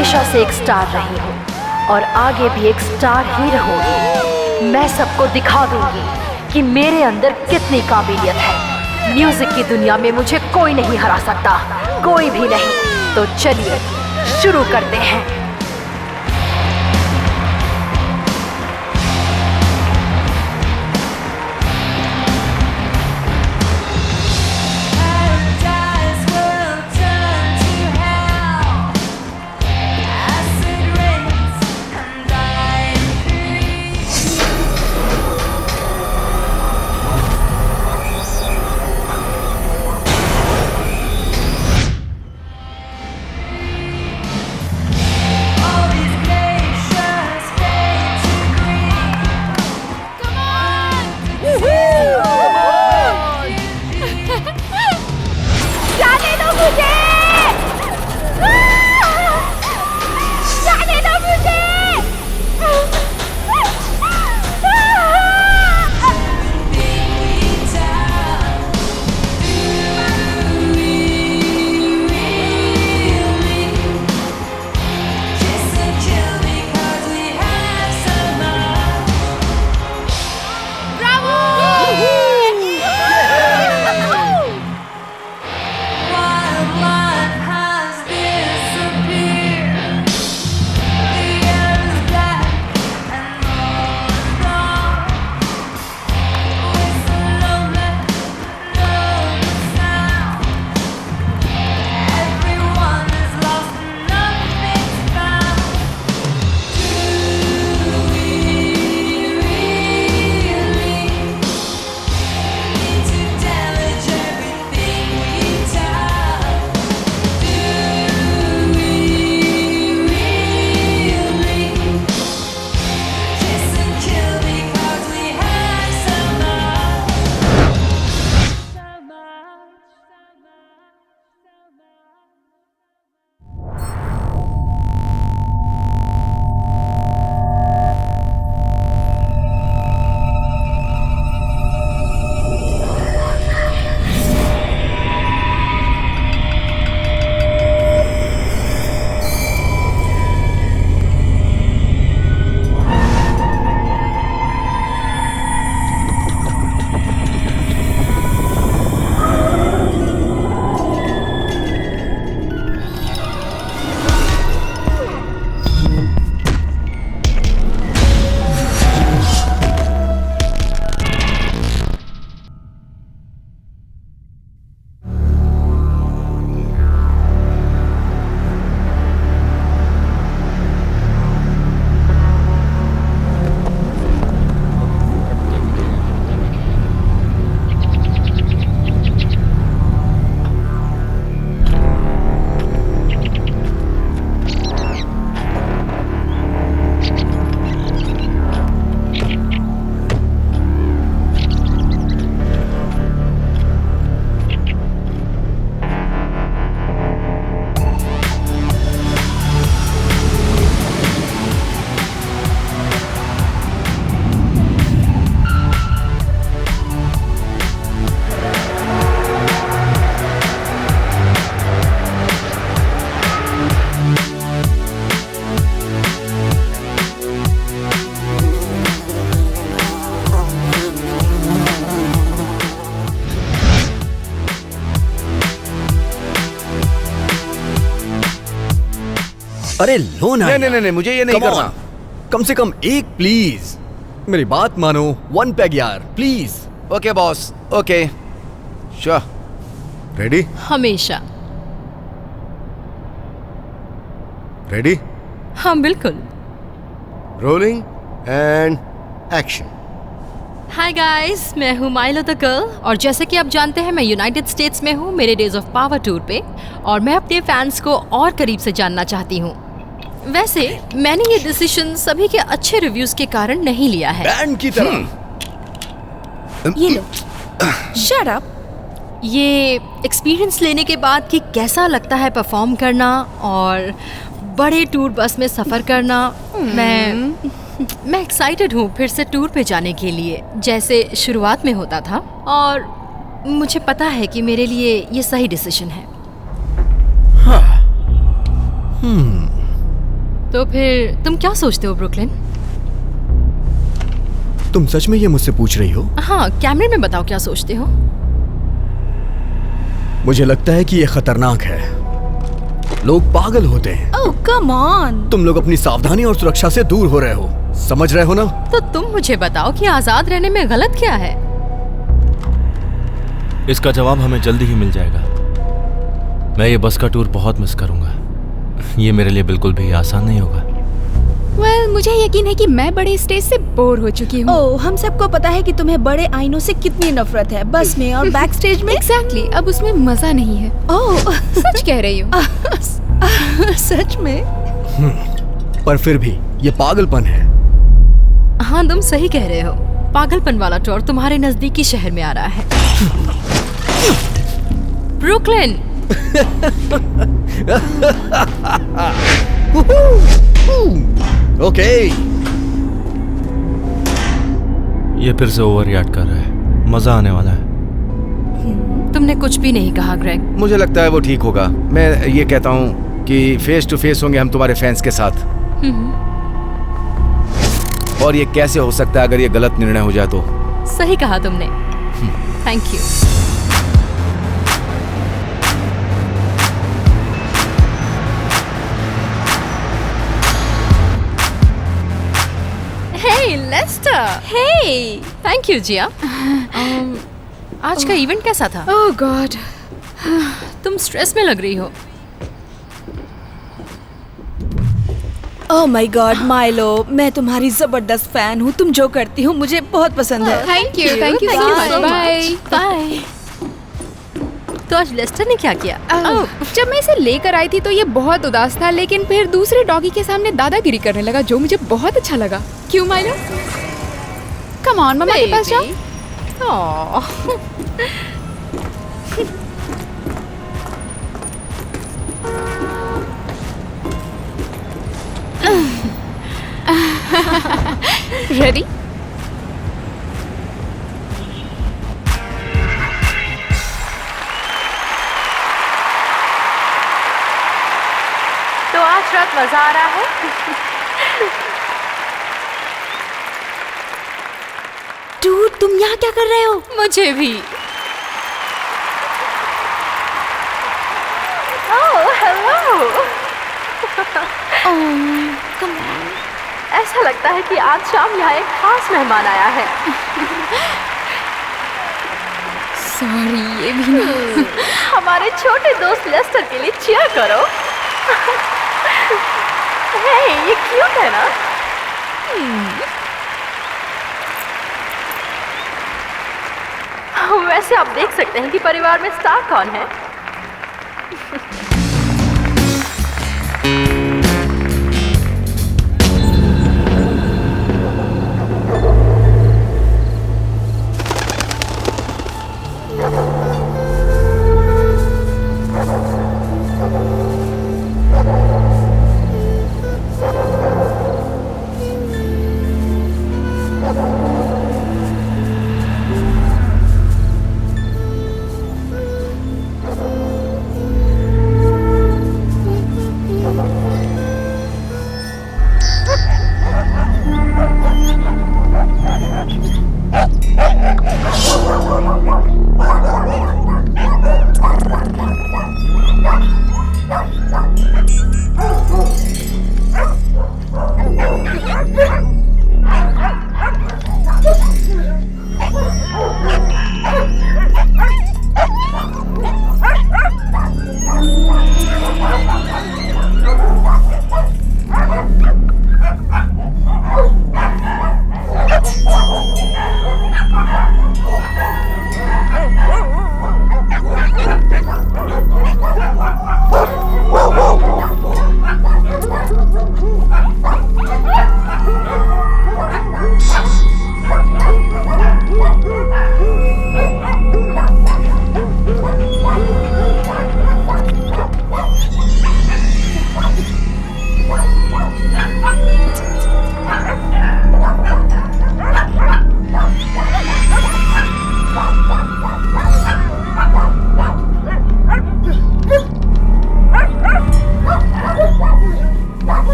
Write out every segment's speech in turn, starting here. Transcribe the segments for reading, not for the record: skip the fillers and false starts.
हमेशा से एक स्टार रही हूँ और आगे भी एक स्टार ही रहूंगी। मैं सबको दिखा दूंगी कि मेरे अंदर कितनी काबिलियत है। म्यूजिक की दुनिया में मुझे कोई नहीं हरा सकता, कोई भी नहीं। तो चलिए शुरू करते हैं। अरे लो ना। नहीं, मुझे ये नहीं करना। कम से कम एक प्लीज, मेरी बात मानो। 1 पैग यार please. Okay boss, okay sure. Ready? हमेशा। रेडी? हाँ बिल्कुल। Rolling and action. Hi guys, मैं हूँ माइलो द गर्ल और जैसे कि आप जानते हैं मैं यूनाइटेड स्टेट्स में हूँ मेरे डेज ऑफ पावर टूर पे, और मैं अपने फैंस को और करीब से जानना चाहती हूँ। वैसे मैंने ये डिसीजन सभी के अच्छे रिव्यूज के कारण नहीं लिया है। बैंड की तरह। ये लो। Shut up. ये एक्सपीरियंस लेने के बाद कि कैसा लगता है परफॉर्म करना और बड़े टूर बस में सफर करना, मैं एक्साइटेड हूँ फिर से टूर पे जाने के लिए, जैसे शुरुआत में होता था। और मुझे पता है कि मेरे लिए ये सही डिसीजन है। तो फिर तुम क्या सोचते हो ब्रुकलिन? तुम सच में ये मुझसे पूछ रही हो? हाँ, कैमरे में बताओ क्या सोचते हो। मुझे लगता है कि ये खतरनाक है। लोग पागल होते हैं। ओह कम ऑन। तुम लोग अपनी सावधानी और सुरक्षा से दूर हो रहे हो, समझ रहे हो ना? तो तुम मुझे बताओ कि आजाद रहने में गलत क्या है? इसका जवाब हमें जल्दी ही मिल जाएगा। मैं ये बस का टूर बहुत मिस करूंगा। ये मेरे लिए बिल्कुल भी आसान नहीं होगा। मुझे यकीन है कि मैं बड़े स्टेज से बोर हो चुकी हूँ। ओह, हम सबको पता है कि तुम्हें बड़े आईनों से कितनी नफरत है, बस में और बैक स्टेज में। एग्जैक्टली, अब उसमें मजा नहीं है। ओह सच कह रही हूँ। सच में? पर फिर भी ये पागलपन है। हाँ, तुम सही कह रहे हो। पागलपन वाला टूर तुम्हारे नजदीकी शहर में आ रहा है। ब्रुकलिन। ओके। ये फिर से ओवर रिएक्ट कर रहा है। मजा आने वाला है। तुमने कुछ भी नहीं कहा ग्रेग। मुझे लगता है वो ठीक होगा। मैं ये कहता हूँ कि फेस टू फेस होंगे हम तुम्हारे फैंस के साथ। और ये कैसे हो सकता है अगर ये गलत निर्णय हो जाए तो? सही कहा तुमने। Thank you. Hey Lester. Hey, thank you Jiya. आज का इवेंट कैसा था? ओह गॉड, तुम स्ट्रेस में लग रही हो। ओह माय गॉड माइलो, मैं तुम्हारी जबरदस्त फैन हूँ। तुम जो करती हो मुझे बहुत पसंद है। Thank you so much. Bye bye. तो आज लेस्टर ने क्या किया? जब मैं इसे लेकर आई थी तो ये बहुत उदास था, लेकिन फिर दूसरे डॉगी के सामने दादागिरी करने लगा, जो मुझे बहुत अच्छा लगा। क्यों माइलो? कम ऑन, मम्मा के पास जाओ। रेडी? तो आज रात मजा आ रहा है? डूड, तुम यहाँ क्या कर रहे हो? मुझे भी। Oh hello. Come on. ऐसा लगता है कि आज शाम यहाँ एक खास मेहमान आया है। सॉरी, ये भी ना। हमारे छोटे दोस्त लेस्टर के लिए चीयर करो। हे, ये क्यूट है ना? वैसे आप देख सकते हैं कि परिवार में स्टार कौन है।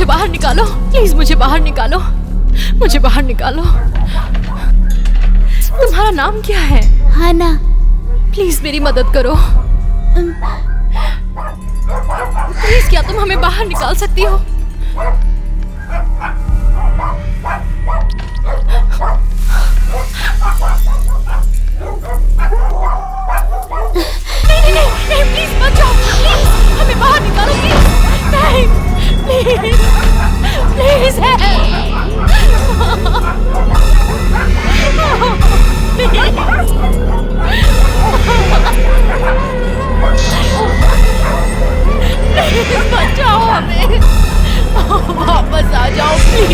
बाहर निकालो, प्लीज मुझे बाहर निकालो, मुझे बाहर निकालो। तुम्हारा नाम क्या है? हाना। प्लीज मेरी मदद करो, प्लीज क्या तुम हमें बाहर निकाल सकती हो? नहीं, प्लीज मत जाओ, प्लीज हमें बाहर निकालो, प्लीज। नहीं, प्लीज, प्लीज प्लीज बचाओ हमें, वापस आ जाओ प्लीज।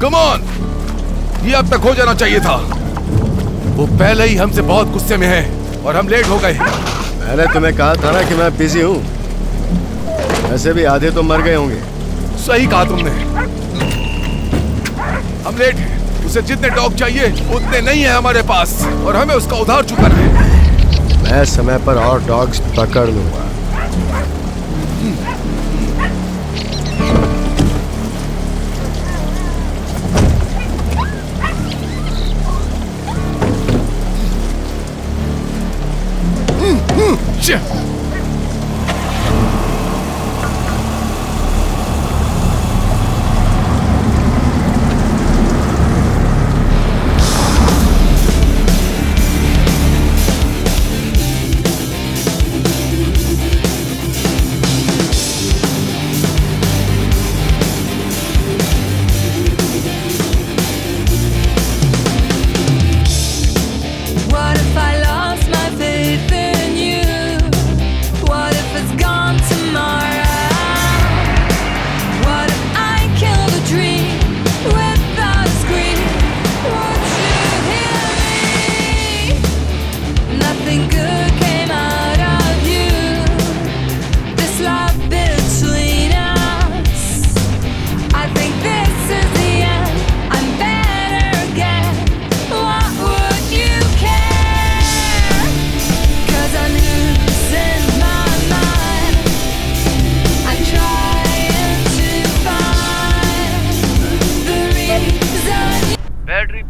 कम ऑन, ये अब तक हो जाना चाहिए था। वो पहले ही हमसे बहुत गुस्से में है और हम लेट हो गए। मैंने तुम्हें कहा था ना कि मैं बिजी हूँ। वैसे भी आधे तो मर गए होंगे। सही कहा तुमने, हम लेट हैं। उसे जितने डॉग चाहिए उतने नहीं है हमारे पास और हमें उसका उधार चुकाना है। मैं समय पर और डॉग्स पकड़ लूंगा।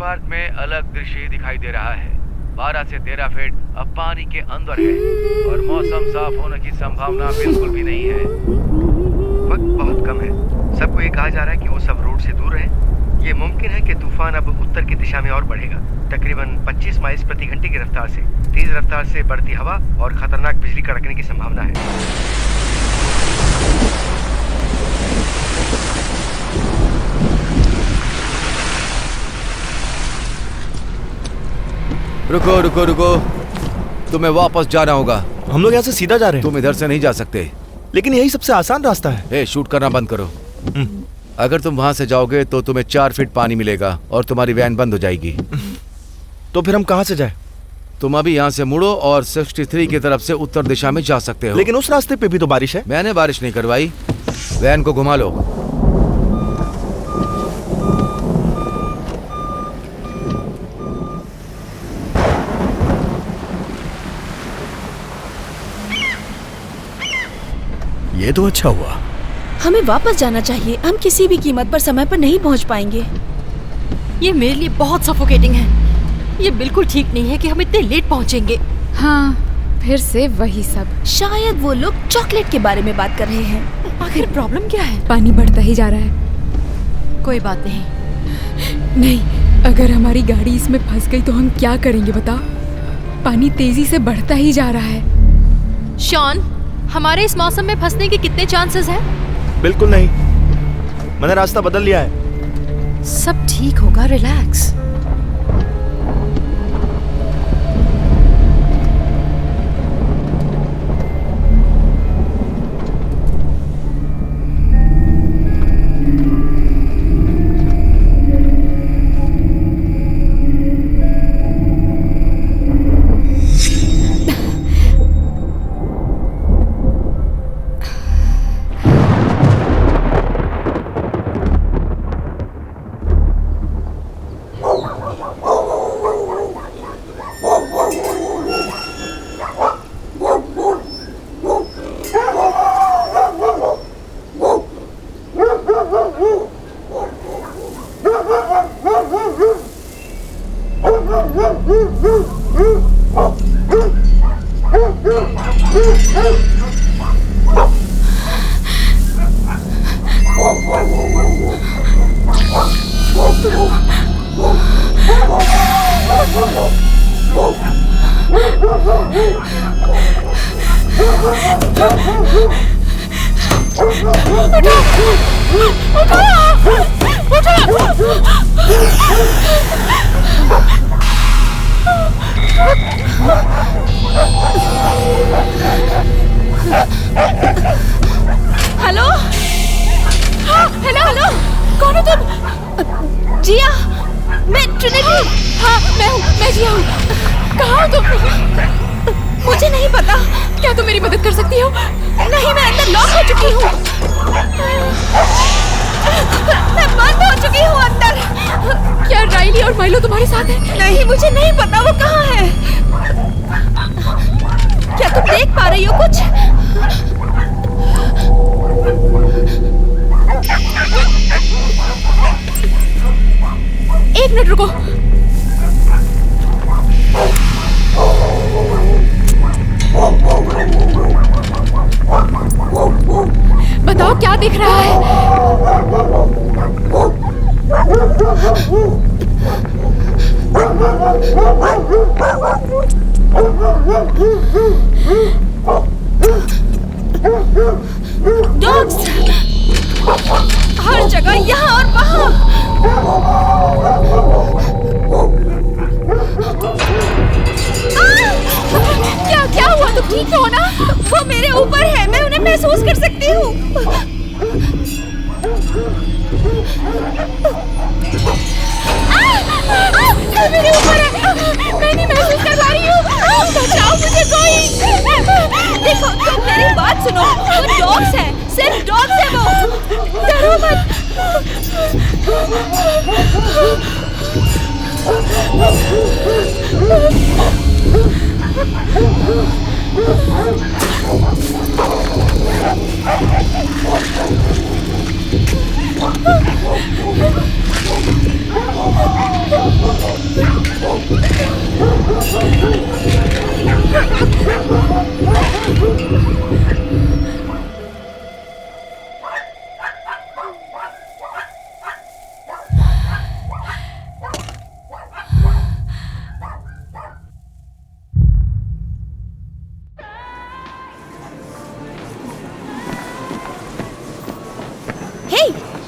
पार्क में अलग दृश्य दिखाई दे रहा है। 12 से 13 फीट अब पानी के अंदर है और मौसम साफ होने की संभावना बिल्कुल भी नहीं है। वक्त बहुत कम है। सबको ये कहा जा रहा है कि वो सब रोड से दूर रहें। ये मुमकिन है कि तूफान अब उत्तर की दिशा में और बढ़ेगा, तकरीबन 25 माइल प्रति घंटे की रफ्तार से। तेज रफ्तार से बढ़ती हवा और खतरनाक बिजली कड़कने की संभावना है। रुको रुको रुको, तुम्हें वापस जाना होगा। हम लोग यहाँ से सीधा जा रहे हैं। तुम इधर से नहीं जा सकते। लेकिन यही सबसे आसान रास्ता है। ए, शूट करना बंद करो। अगर तुम वहां से जाओगे तो तुम्हें 4 फीट पानी मिलेगा और तुम्हारी वैन बंद हो जाएगी। तो फिर हम कहाँ से जाए? तुम अभी यहाँ से मुड़ो और 63 की तरफ से उत्तर दिशा में जा सकते हो। लेकिन उस रास्ते पे भी तो बारिश है। मैंने बारिश नहीं करवाई। वैन को घुमा लो। ये तो अच्छा हुआ। हमें वापस जाना चाहिए। हम किसी भी कीमत पर समय पर नहीं पहुंच पाएंगे। ये मेरे लिए बहुत सफोकेटिंग है। ये बिल्कुल ठीक नहीं है कि हम इतने लेट पहुंचेंगे। हाँ, फिर से वही सब। शायद वो लोग चॉकलेट के बारे में बात कर रहे हैं। आखिर प्रॉब्लम क्या है? पानी बढ़ता ही जा रहा है। कोई बात नहीं। नहीं, अगर हमारी गाड़ी इसमें फंस गई तो हम क्या करेंगे बता? पानी तेजी से बढ़ता ही जा रहा है। शॉन, हमारे इस मौसम में फंसने के कितने चांसेस हैं? बिल्कुल नहीं, मैंने रास्ता बदल लिया है। सब ठीक होगा, रिलैक्स। हेलो, हाँ, हेलो हेलो, कौन हो तुम? जिया, मैं ट्रिनिटी। हाँ, मैं जिया हूँ। कहाँ हो तुम? मुझे नहीं पता। क्या तुम मेरी मदद कर सकती हो? नहीं, मैं अंदर लॉक हो चुकी हूँ। मैं बंद हो चुकी हूँ अंदर। क्या राइली और माइलो तुम्हारे साथ है? नहीं, मुझे नहीं पता वो कहाँ है। क्या तुम देख पा रही हो कुछ? एक मिनट रुको। बताओ क्या दिख रहा है? डॉग्स हर जगह, यहाँ और वहाँ। क्या हुआ? तुम ठीक हो ना? वो मेरे ऊपर है, मैं उन्हें महसूस कर सकती हूँ। मेरे ऊपर है, मैं नहीं महसूस कर पा रही हूँ। बचाओ मुझे कोई। देखो, तुम मेरी बात सुनो, वो डॉग्स है, सिर्फ डॉग्स है वो। डरो मत।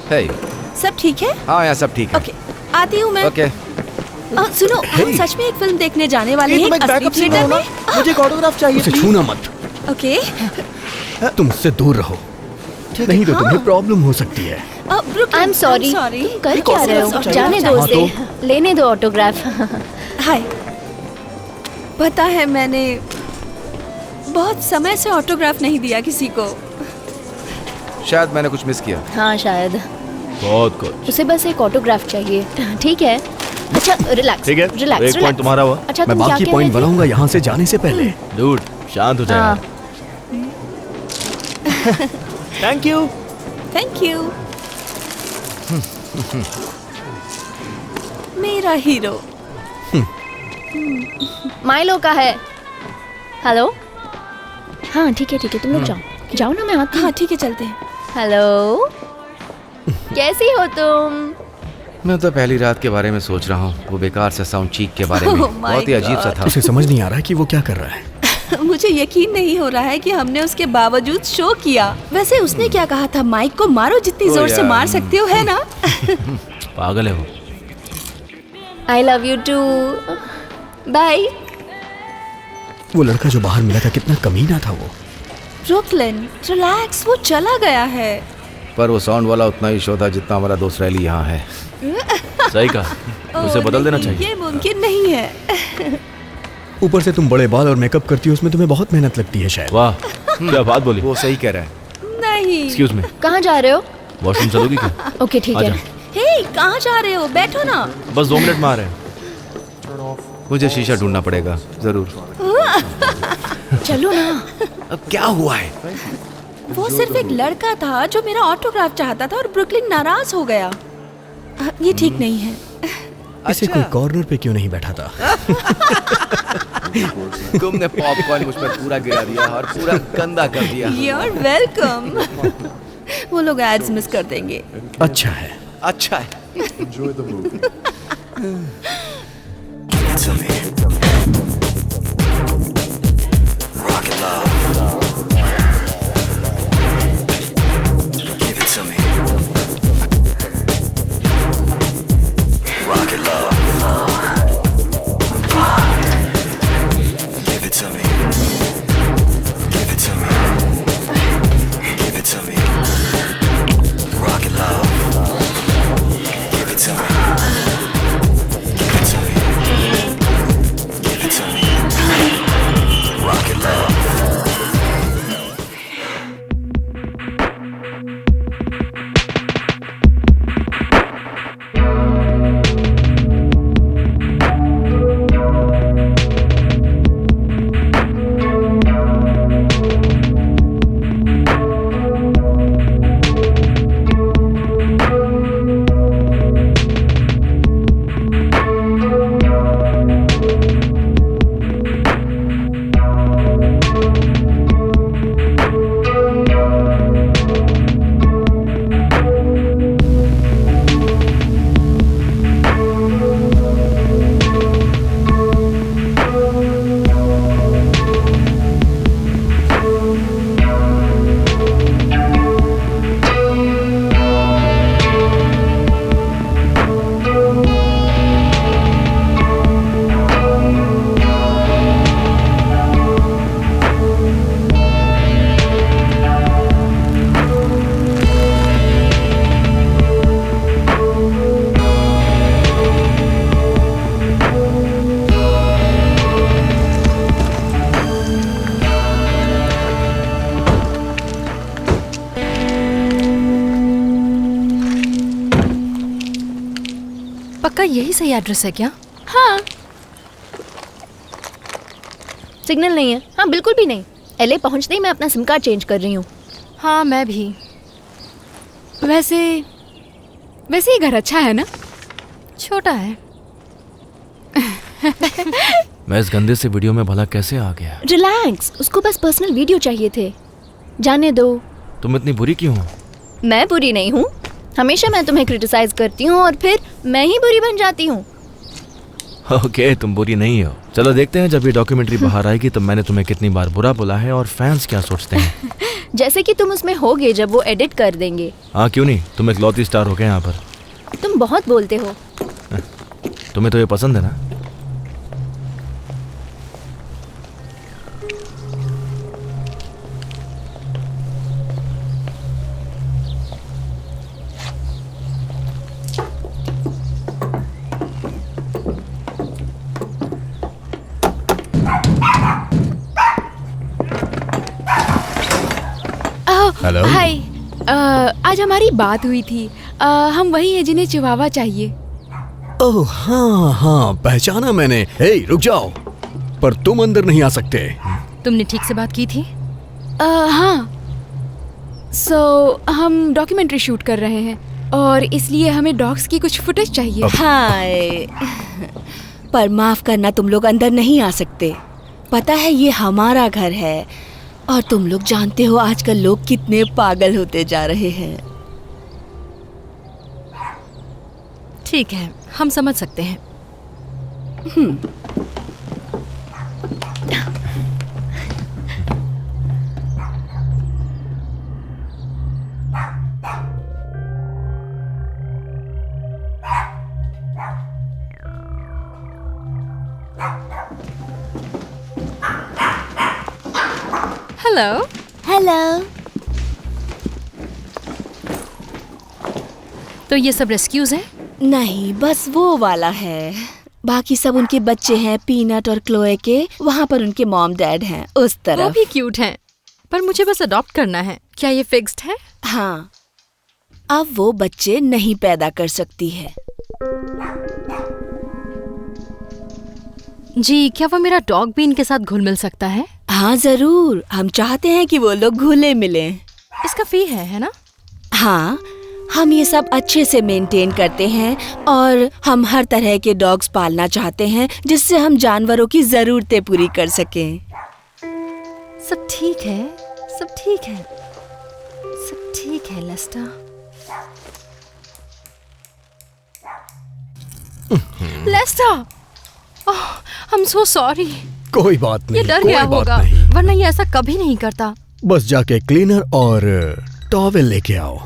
Hey, सब ठीक है? हाँ यहाँ सब ठीक है। ओके, आती हूँ मैं। ओके। सुनो, हम सच में एक फिल्म देखने जाने वाले हैं, एक असली थिएटर में। मुझे एक ऑटोग्राफ चाहिए। उसे छूना मत। ओके। तुम उससे दूर रहो, नहीं तो तुम्हें प्रॉब्लम हो सकती है। I am sorry. कर क्या रहे हो? जाने दो उसे, लेने दो ऑटोग्राफ। हाय, पता है मैंने बहुत समय से ऑटोग्राफ नहीं दिया किसी को। शायद मैंने कुछ मिस किया। हाँ शायद। बहुत कुछ। उसे बस एक ऑटोग्राफ चाहिए। ठीक है। अच्छा रिलैक्स। ठीक है, रिलैक्स। एक पॉइंट तुम्हारा हुआ। अच्छा, मैं बाकी पॉइंट बनाऊंगा यहाँ से जाने से पहले। डूड, शांत हो जाए। Thank you. Thank you. मेरा हीरो। माइलो का है। हेलो। हाँ ठीक है, तुम लोग जाओ ना, मैं आती हूँ। हाँ ठीक है, चलते हैं। हेलो, कैसी हो तुम? मैं तो पहली रात के बारे में सोच रहा हूँ, वो बेकार सा साउंड चीक के बारे में। बहुत ही अजीब सा था। उसे समझ नहीं आ रहा है कि वो क्या कर रहा है। मुझे यकीन नहीं हो रहा है कि हमने उसके बावजूद शो किया। वैसे उसने क्या कहा था? माइक को मारो, जितनी जोर से मार सकते हो, है ना? पागल है वो। I love you too. Bye. वो लड़का जो बाहर मिला था, कितना कमीना था वो। ब्रुकलिन, रिलैक्स, वो चला गया है। पर वो साउंड वाला उतना ही शो था जितना हमारा दोस्त रैली यहाँ है। सही कहा, उसे बदल देना चाहिए। ये मुमकिन नहीं है। ऊपर से तुम बड़े बाल और मेकअप करती हो, उसमें तुम्हें बहुत मेहनत लगती है शायद। वाह, क्या बात बोली। वो सही कह रहा है। नहीं। एक्सक्यूज मी, कहाँ जा रहे हो? वॉशरूम चलोगी क्या? ओके ठीक है। हे, कहाँ जा रहे हो? बैठो ना। बस 2 मिनट में आ रहे हैं। मुझे शीशा ढूंढना पड़ेगा जरूर। चलो ना। अब क्या हुआ है? वो सिर्फ एक लड़का था जो मेरा ऑटोग्राफ चाहता था और ब्रुकलिन नाराज हो गया। ये ठीक नहीं है। इसे कोई कॉर्नर पे क्यों नहीं बैठा था? तुमने पॉपकॉर्न मुझ पर पूरा गिरा दिया और पूरा गंदा कर दिया। You're welcome। वो लोग एड्स मिस कर देंगे। अच्छा है। अच्छा है। पक्का यही सही एड्रेस है क्या? हाँ। सिग्नल नहीं है। हाँ बिल्कुल भी नहीं। एलए पहुंचते ही मैं अपना सिम कार्ड चेंज कर रही हूँ। हाँ मैं भी। वैसे ये घर अच्छा है ना? छोटा है। मैं इस गंदे से वीडियो में भला कैसे आ गया? रिलैक्स, उसको बस पर्सनल वीडियो चाहिए थे। जाने दो। तुम इतनी बुरी क्यों हो? मैं बुरी नहीं हूँ। हमेशा मैं तुम्हें क्रिटिसाइज करती हूँ और फिर मैं ही बुरी बन जाती हूँ। ओके, तुम बुरी नहीं हो। चलो देखते हैं जब ये डॉक्यूमेंट्री बाहर आएगी तब मैंने तुम्हें कितनी बार बुरा बोला है और फैंस क्या सोचते हैं। जैसे कि तुम उसमें होगे जब वो एडिट कर देंगे। हाँ क्यों नहीं, तुम एक लौती स्टार हो गए यहाँ पर। तुम बहुत बोलते हो। तुम्हें तो ये पसंद है ना? हेलो। हाय। आज हमारी बात हुई थी। हम वही हैं जिन्हें चिवावा चाहिए। ओह हाँ हाँ, पहचाना मैंने। हे रुक जाओ, पर तुम अंदर नहीं आ सकते। तुमने ठीक से बात की थी? हाँ। हम डॉक्यूमेंट्री शूट कर रहे हैं और इसलिए हमें डॉग्स की कुछ फुटेज चाहिए। हाय, पर माफ करना, तुम लोग अंदर नहीं आ सकते। पता है ये हमारा घर है और तुम लोग जानते हो आजकल लोग कितने पागल होते जा रहे हैं। ठीक है, हम समझ सकते हैं। हेलो। हेलो। तो ये सब रेस्क्यूज हैं? नहीं, बस वो वाला है। बाकी सब उनके बच्चे हैं, पीनट और क्लोए के। वहाँ पर उनके मॉम डैड हैं उस वो तरफ। भी क्यूट हैं, पर मुझे बस अडॉप्ट करना है। क्या ये फिक्स्ड है? हाँ, अब वो बच्चे नहीं पैदा कर सकती है। जी, क्या वो मेरा डॉग भी इनके साथ घुल मिल सकता है? हाँ जरूर, हम चाहते हैं कि वो लोग घुले मिले। इसका फी है ना? हाँ, हम ये सब अच्छे से मेंटेन करते हैं और हम हर तरह के डॉग्स पालना चाहते हैं जिससे हम जानवरों की जरूरतें पूरी कर सकें। सब ठीक है, सब ठीक है, सब ठीक है Lester. Lester, I am so sorry. कोई बात नहीं, ये डर कोई गया बात होगा, नहीं। वरना ये ऐसा कभी नहीं करता। बस जाके क्लीनर और टॉवेल लेके आओ।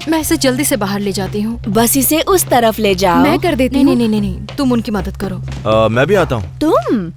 मैं इसे जल्दी से बाहर ले जाती हूँ। बस इसे उस तरफ ले जाओ। मैं कर देती नहीं हूँ। नहीं नहीं नहीं, तुम उनकी मदद करो। मैं भी आता हूँ। तुम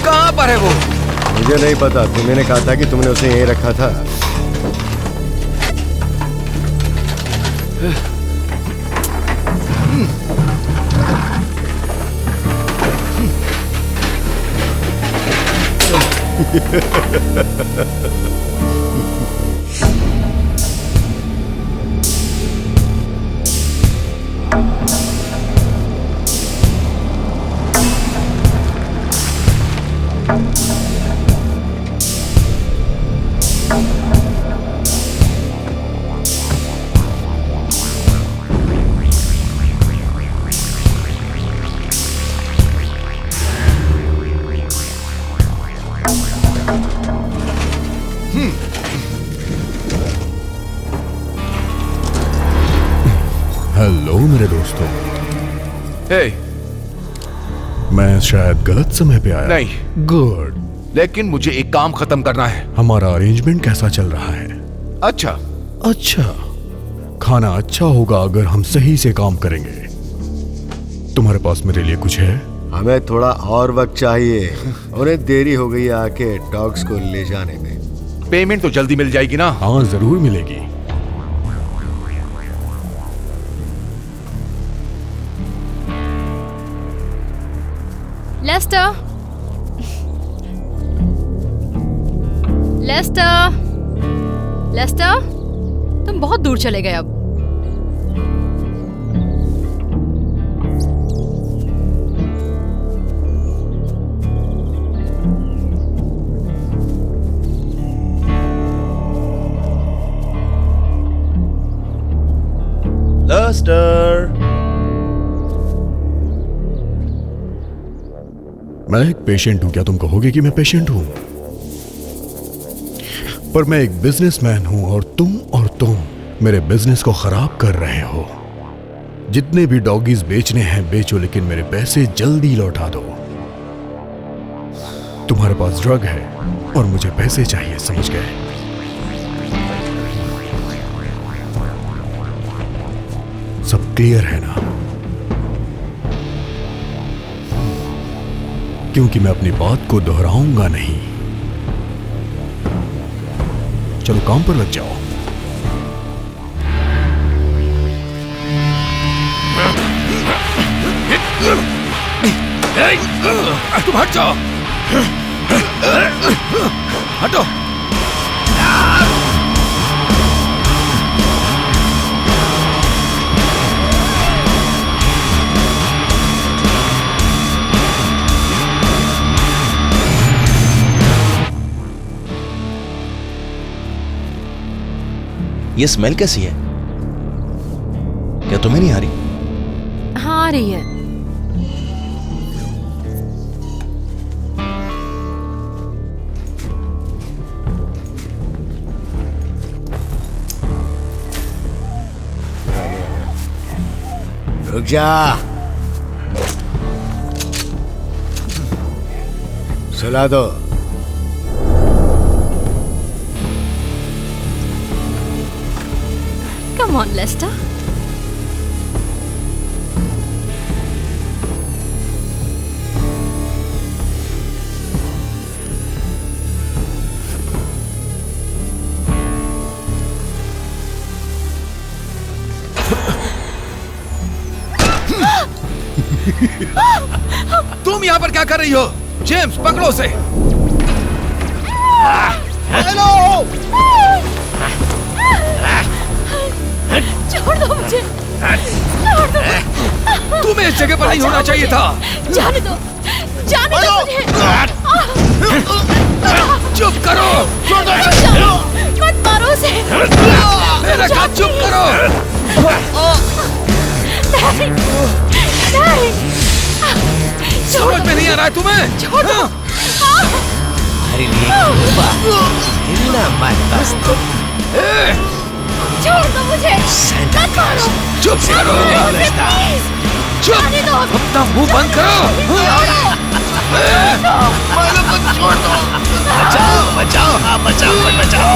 कहाँ पर है वो? मुझे नहीं पता, तुम्हें कहा था कि तुमने उसे यहीं रखा था। हेलो मेरे दोस्तों। हे, मैं शायद गलत समय पे आया। नहीं। गुड। लेकिन मुझे एक काम खत्म करना है। हमारा अरेंजमेंट कैसा चल रहा है? अच्छा। अच्छा, खाना अच्छा होगा अगर हम सही से काम करेंगे। तुम्हारे पास मेरे लिए कुछ है? हमें थोड़ा और वक्त चाहिए। उन्हें देरी हो गई आके डॉग्स को ले जाने में। पेमेंट तो जल्दी मिल जाएगी ना? हाँ, जरूर मिलेगी। लेस्टर, लेस्टर, लेस्टर, तुम बहुत दूर चले गए अब। लेस्टर, मैं एक पेशेंट हूं। क्या तुम कहोगे कि मैं पेशेंट हूं? पर मैं एक बिजनेसमैन हूं और तुम मेरे बिजनेस को खराब कर रहे हो। जितने भी डॉगीज बेचने हैं बेचो, लेकिन मेरे पैसे जल्दी लौटा दो। तुम्हारे पास ड्रग है और मुझे पैसे चाहिए, समझ गए? सब क्लियर है ना? क्योंकि मैं अपनी बात को दोहराऊंगा नहीं। चलो काम पर लग जाओ। तुम हट जाओ। हटो। ये स्मेल कैसी है? क्या तुम्हें नहीं आ रही? हाँ, आ रही है। रुक जा। सुला दो। Come on, Lester. तुम यहाँ पर क्या कर रही हो? जेम्स, पकड़ो उसे। हेलो! छोड़ दो मुझे, छोड़ दो। तुम्हें इस जगह पर नहीं होना चाहिए था। जाने दो, जाने दो मुझे। चुप करो। मत मारो उसे। मेरा कहा चुप करो। नहीं, समझ में नहीं आ रहा है तुम्हें? छोड़ दो। छोड़ दो मुझे, मत मारो। चुप करो। चुप। जाने दो। अपना मुंह बंद करो। छोड़ दो। बचाओ, बचाओ, हाँ बचाओ, बचाओ।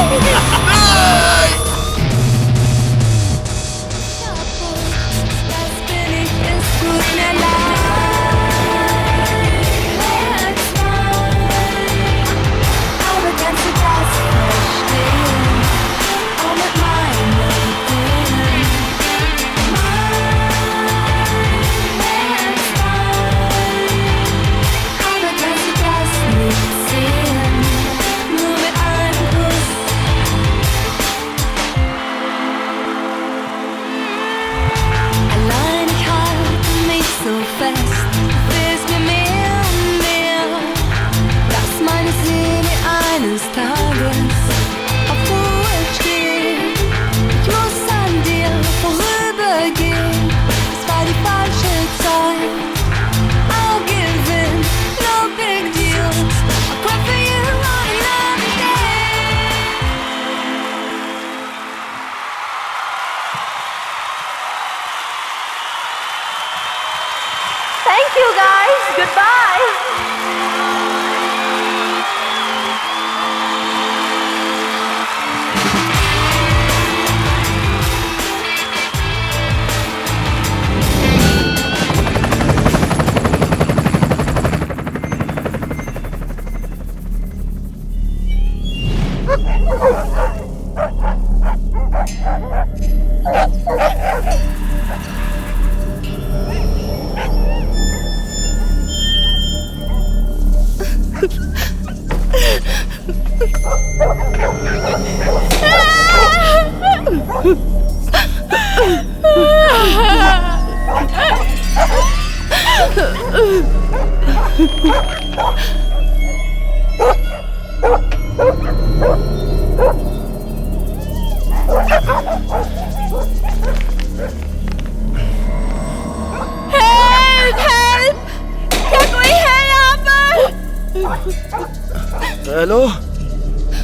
हेलो।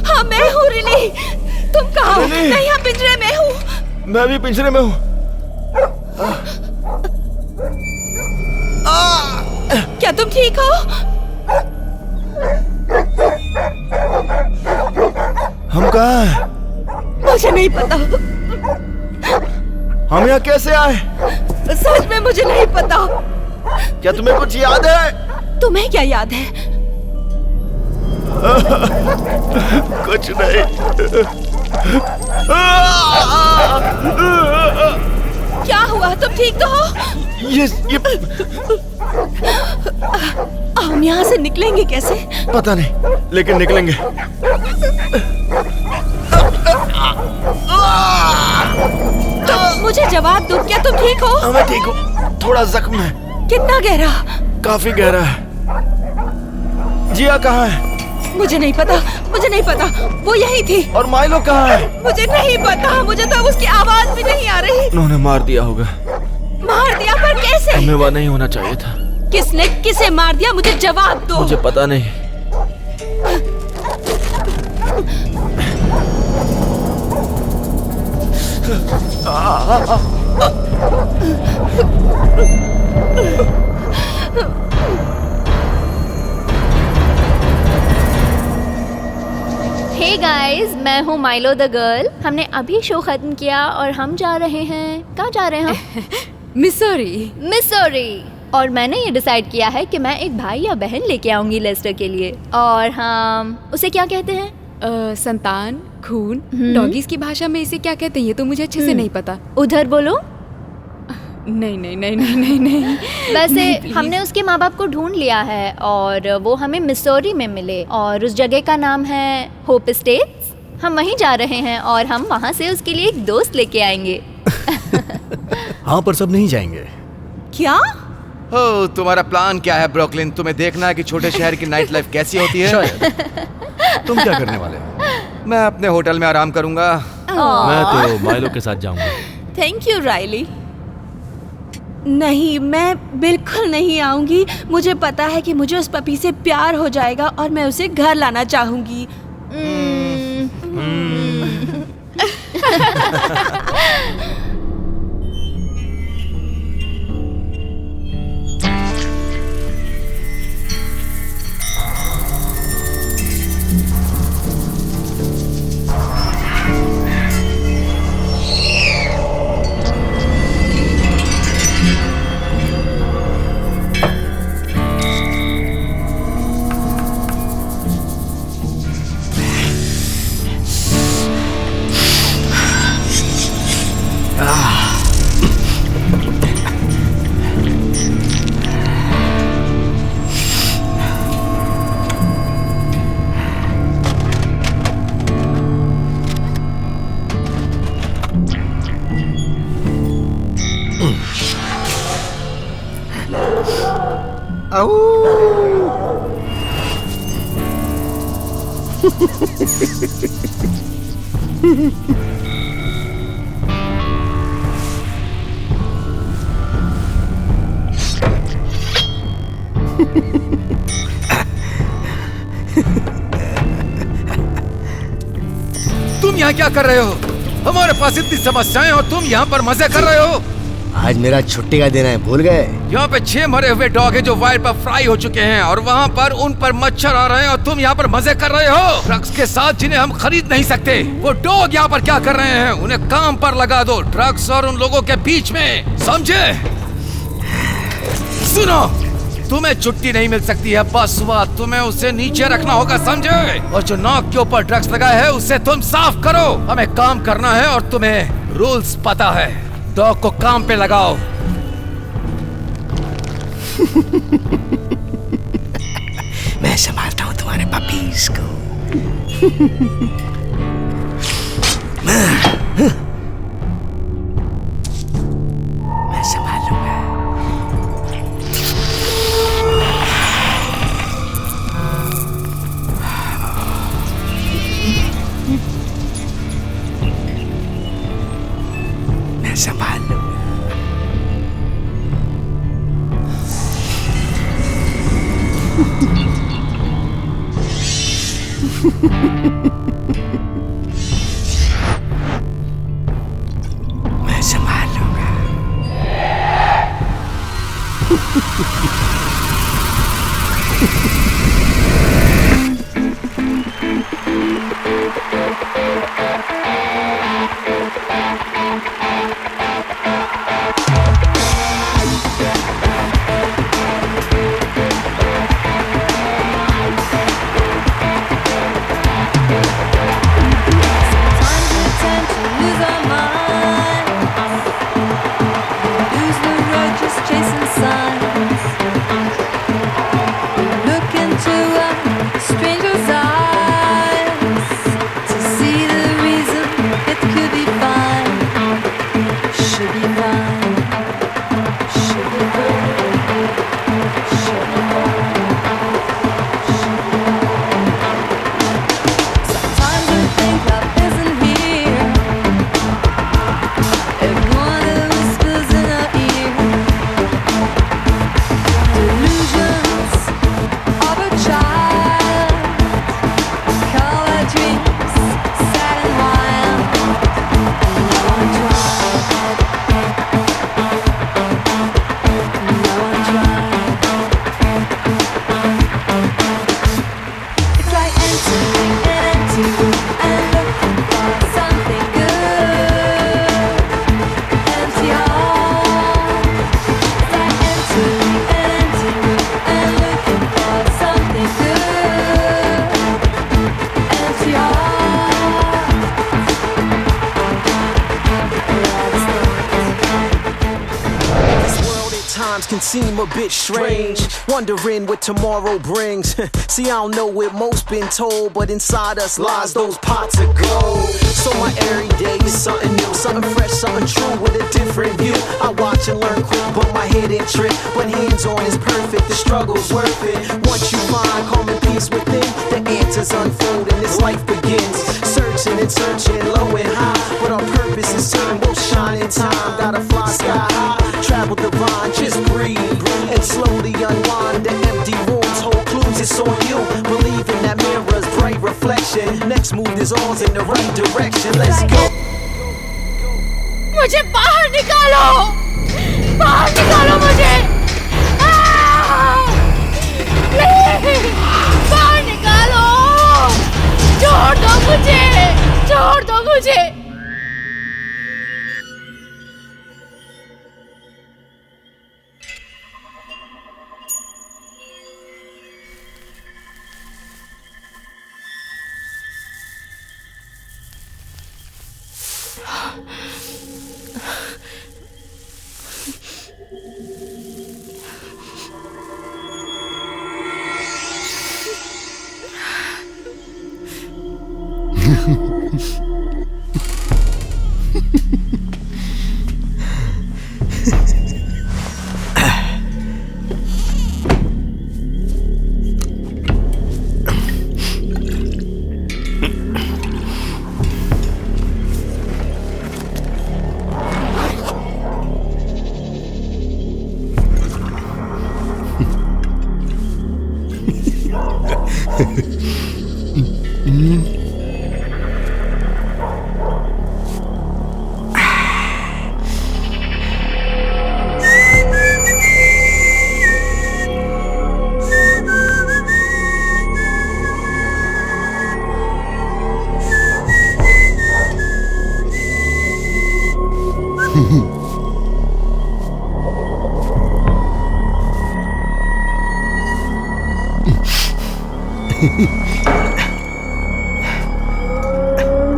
हाँ मैं हूँ रिली। तुम कहाँ हो? मैं यहाँ पिंजरे में हूँ। मैं भी पिंजरे में हूँ। क्या तुम ठीक हो? हम कहाँ हैं? मुझे नहीं पता। हम यहाँ कैसे आए? सच में मुझे नहीं पता। क्या तुम्हें कुछ याद है? तुम्हें क्या याद है? कुछ नहीं। क्या हुआ? तुम ठीक तो हो? ये हम यहाँ से निकलेंगे कैसे? पता नहीं, लेकिन निकलेंगे। तुम मुझे जवाब दो, क्या तुम ठीक हो? मैं ठीक हूँ, थोड़ा जख्म है। कितना गहरा? काफी गहरा है। जिया कहाँ है? मुझे नहीं पता, मुझे नहीं पता। वो यही थी। और माइलो कहाँ है? मुझे नहीं पता, मुझे तो उसकी आवाज भी नहीं आ रही। उन्होंने मार दिया होगा। मार दिया? पर कैसे? हमें वह नहीं होना चाहिए था। किसने किसे मार दिया? मुझे जवाब दो। मुझे पता नहीं। हे गाइस, मैं हूँ माइलो द गर्ल। हमने अभी शो खत्म किया और हम जा रहे हैं। कहाँ जा रहे हैं हम? मिसौरी। मिसौरी। और मैंने ये डिसाइड किया है कि मैं एक भाई या बहन लेके आऊंगी लेस्टर के लिए। और हम उसे क्या कहते हैं? संतान, खून। डॉगीज की भाषा में इसे क्या कहते हैं ये तो मुझे अच्छे से नहीं पता। उधर बोलो। नहीं नहीं नहीं नहीं नहीं नहीं। वैसे हमने उसके माँ बाप को ढूंढ लिया है और वो हमें मिसौरी में मिले और उस जगह का नाम है होप स्टेट्स। हम वहीं जा रहे हैं और हम वहाँ से उसके लिए एक दोस्त लेके आएंगे। हाँ, पर सब नहीं जाएंगे। क्या? हो, तुम्हारा प्लान क्या है ब्रुकलिन? तुम्हें देखना है कि छोटे शहर की नाइट लाइफ कैसी होती है? तुम क्या करने वाले हो? मैं अपने होटल में आराम करूंगा। मैं तो माइलो के साथ जाऊंगा। Thank you Riley. नहीं, मैं बिल्कुल नहीं आऊंगी। मुझे पता है कि मुझे उस पपी से प्यार हो जाएगा और मैं उसे घर लाना चाहूंगी। तुम यहाँ क्या कर रहे हो? हमारे पास इतनी समस्याएं और तुम यहाँ पर मजे कर रहे हो। आज मेरा छुट्टी का दिन है, भूल गए? यहाँ पे 6 मरे हुए डॉग हैं जो वायर पर फ्राई हो चुके हैं और वहाँ पर उन पर मच्छर आ रहे हैं और तुम यहाँ पर मजे कर रहे हो ड्रग्स के साथ जिन्हें हम खरीद नहीं सकते। वो डॉग यहाँ पर क्या कर रहे हैं? उन्हें काम पर लगा दो, ड्रग्स और उन लोगों के बीच में, समझे? सुनो, तुम्हें छुट्टी नहीं मिल सकती है, बस हुआ, तुम्हें उसे नीचे रखना होगा, समझे? और जो नाक के ऊपर ड्रग्स लगा है उसे तुम साफ करो। हमें काम करना है और तुम्हें रूल्स पता है। डॉग को काम पे लगाओ। मैं संभालता हूँ तुम्हारे पपीज को। मैं संभाल लूंगा। मैं संभाल लूंगा। मैं संभाल लूंगा। Can seem a bit strange, wondering what tomorrow brings. See, I don't know what most been told, but inside us lies those pots of gold. So my every day is something new, something fresh, something true with a different view. I watch and learn quick, but my head ain't trip. But hands-on is perfect, the struggle's worth it. Once you find calm and peace within, the answers unfold and this life begins. Searching and searching, low and high, but our purpose is certain, we'll shine in time. Gotta fly sky high, travel divine, just breathe and slowly unwind the empty rooms. Hold clues, it's on you. Believe in that mirror's bright reflection. Next move is alls in the right direction. Let's go. मुझे बाहर निकालो, बाहर निकालो मुझे। Please बाहर निकालो, छोड़ दो मुझे, छोड़ दो मुझे।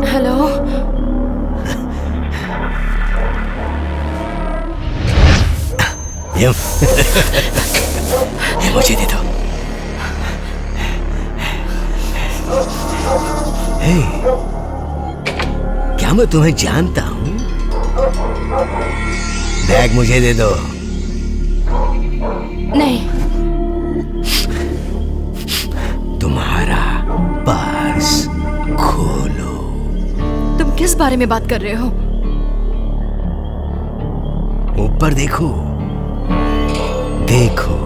हेलो ये मुझे दे दो। हे, क्या मैं तुम्हें जानता हूँ? बैग मुझे दे दो। नहीं। तुम्हारा पर्स खोलो। तुम किस बारे में बात कर रहे हो? ऊपर देखो। देखो,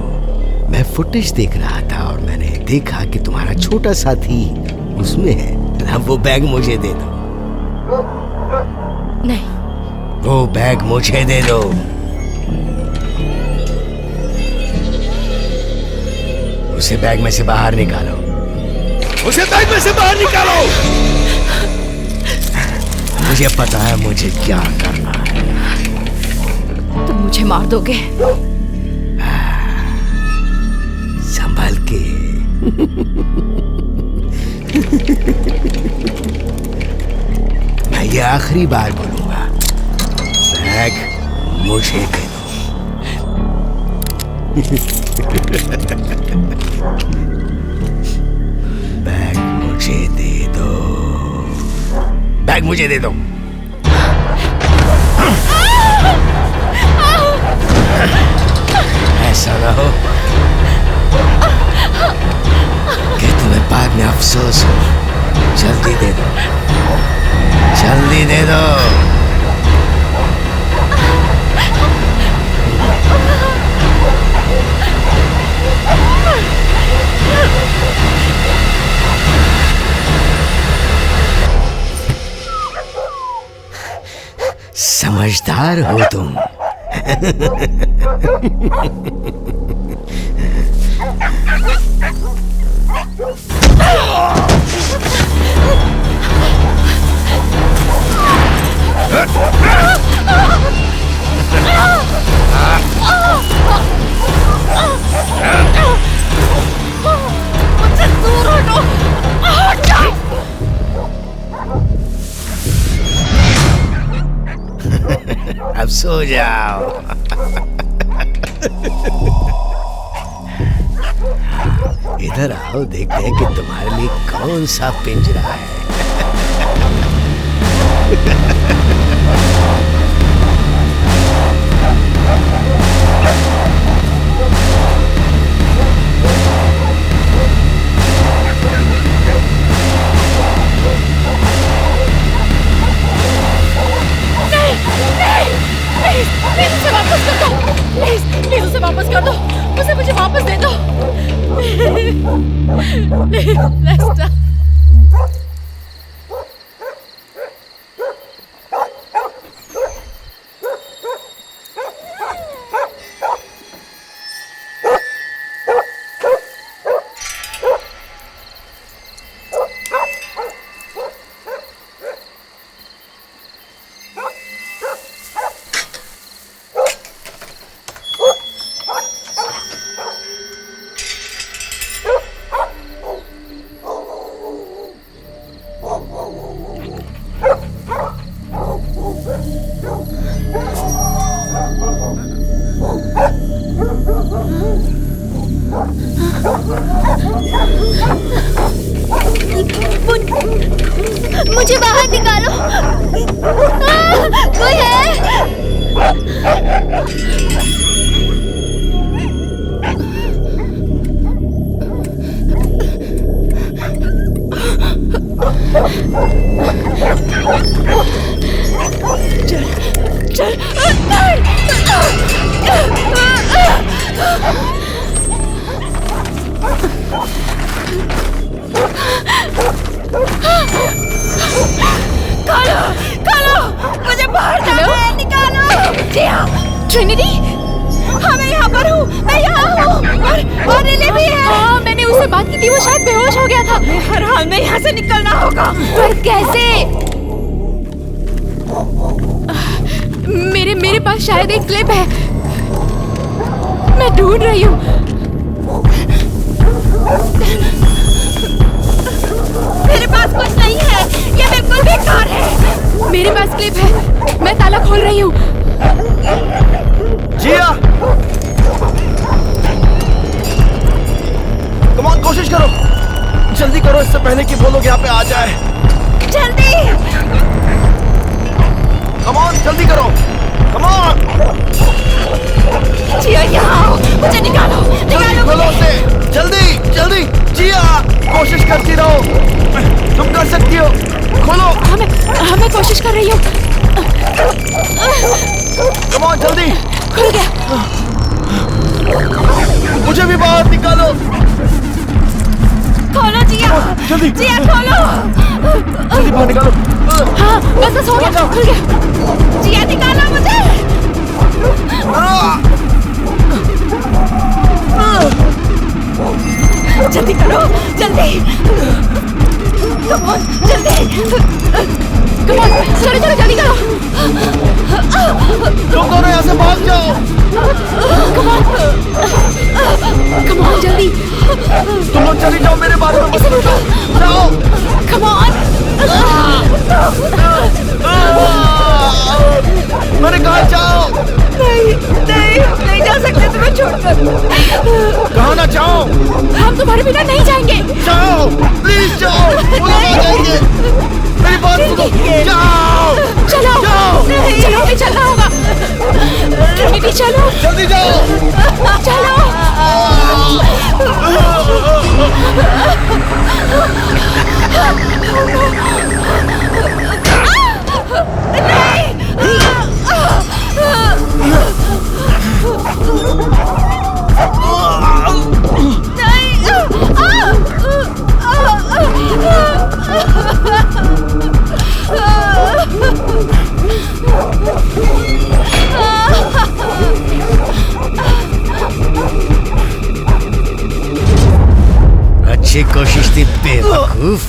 मैं फुटेज देख रहा था और मैंने देखा कि तुम्हारा छोटा साथी उसमें है। अब वो बैग मुझे दे दो। नहीं। वो बैग मुझे दे दो। उसे बैग में से बाहर निकालो। उसे बैग में से बाहर निकालो। मुझे पता है मुझे क्या करना है। तुम मुझे मार दोगे। संभल के। मैं ये आखिरी बार बोलूंगा, बैग मुझे दे दो। बैग मुझे दे दो। बैग मुझे दे दो। ऐसा ना हो कि तुम्हें बाद में अफसोस हो। जल्दी दे दो। जल्दी दे दो। समझदार हो तुम। मुझसे दूर हटो। अब सो जाओ। इधर आओ, देखते हैं कि तुम्हारे लिए कौन सा पिंजरा है। प्लीज उसे वापस कर दो। प्लीज उसे वापस कर दो। उसे मुझे वापस दे दो। लेस्टर। मुझे बाहर निकालो। कोई है? चल कालो, मुझे बाहर जाना है, निकालो। जी हाँ, ट्रिनिटी, हाँ मैं यहाँ पर हूँ, मैं यहाँ हूँ, और रिले भी है। हाँ मैंने उससे बात की थी, वो शायद बेहोश हो गया था। हर हाल में यहाँ से निकलना होगा। पर कैसे? मेरे पास शायद एक क्लिप है, मैं ढूंढ रही हूँ। मेरे पास कुछ नहीं है, ये बिल्कुल बेकार है। मेरे पास क्लिप है, मैं ताला खोल रही हूँ। जिया, कम ऑन, कोशिश करो, जल्दी करो, इससे पहले कि वो लोग यहाँ पे आ जाए। जल्दी। कम ऑन, जल्दी करो, कम ऑन। जिया यहाँ आओ, मुझे निकालो, निकालो खोलो उसे, जल्दी जल्दी। जिया कोशिश करती रहो, तुम कर सकती हो, खोलो। हमें कोशिश कर रही हूँ। कम ऑन, जल्दी। खुल गया। मुझे भी बाहर निकालो। खोलो जिया, जल्दी जिया खोलो। जल्दी बाहर निकालो। हाँ बस हो गया, खुल गया। जिया निकालो मुझे। जल्दी करो, जल्दी। कम ऑन, जल्दी। कम ऑन, चलो चलो जल्दी करो। तुम दोनों यहाँ से भाग जाओ। कम ऑन, कम ऑन जल्दी। तुम लोग चली जाओ मेरे बारे में। इसे रुको। जाओ। Come on. मैंने कहा जाओ। नहीं नहीं नहीं जा सकते तुम्हें छोड़कर। कहाँ ना जाओ। हम तुम्हारे बिना नहीं जाएंगे। जाओ प्लीज जाओ, वो लोग आ जाएंगे। मेरी बात सुनो, जाओ। चलो जाओ। चलो हमें चलना होगा। ट्रिनिटी चलो जल्दी जाओ। चलो। अच्छी कोशिश थी बेवकूफ।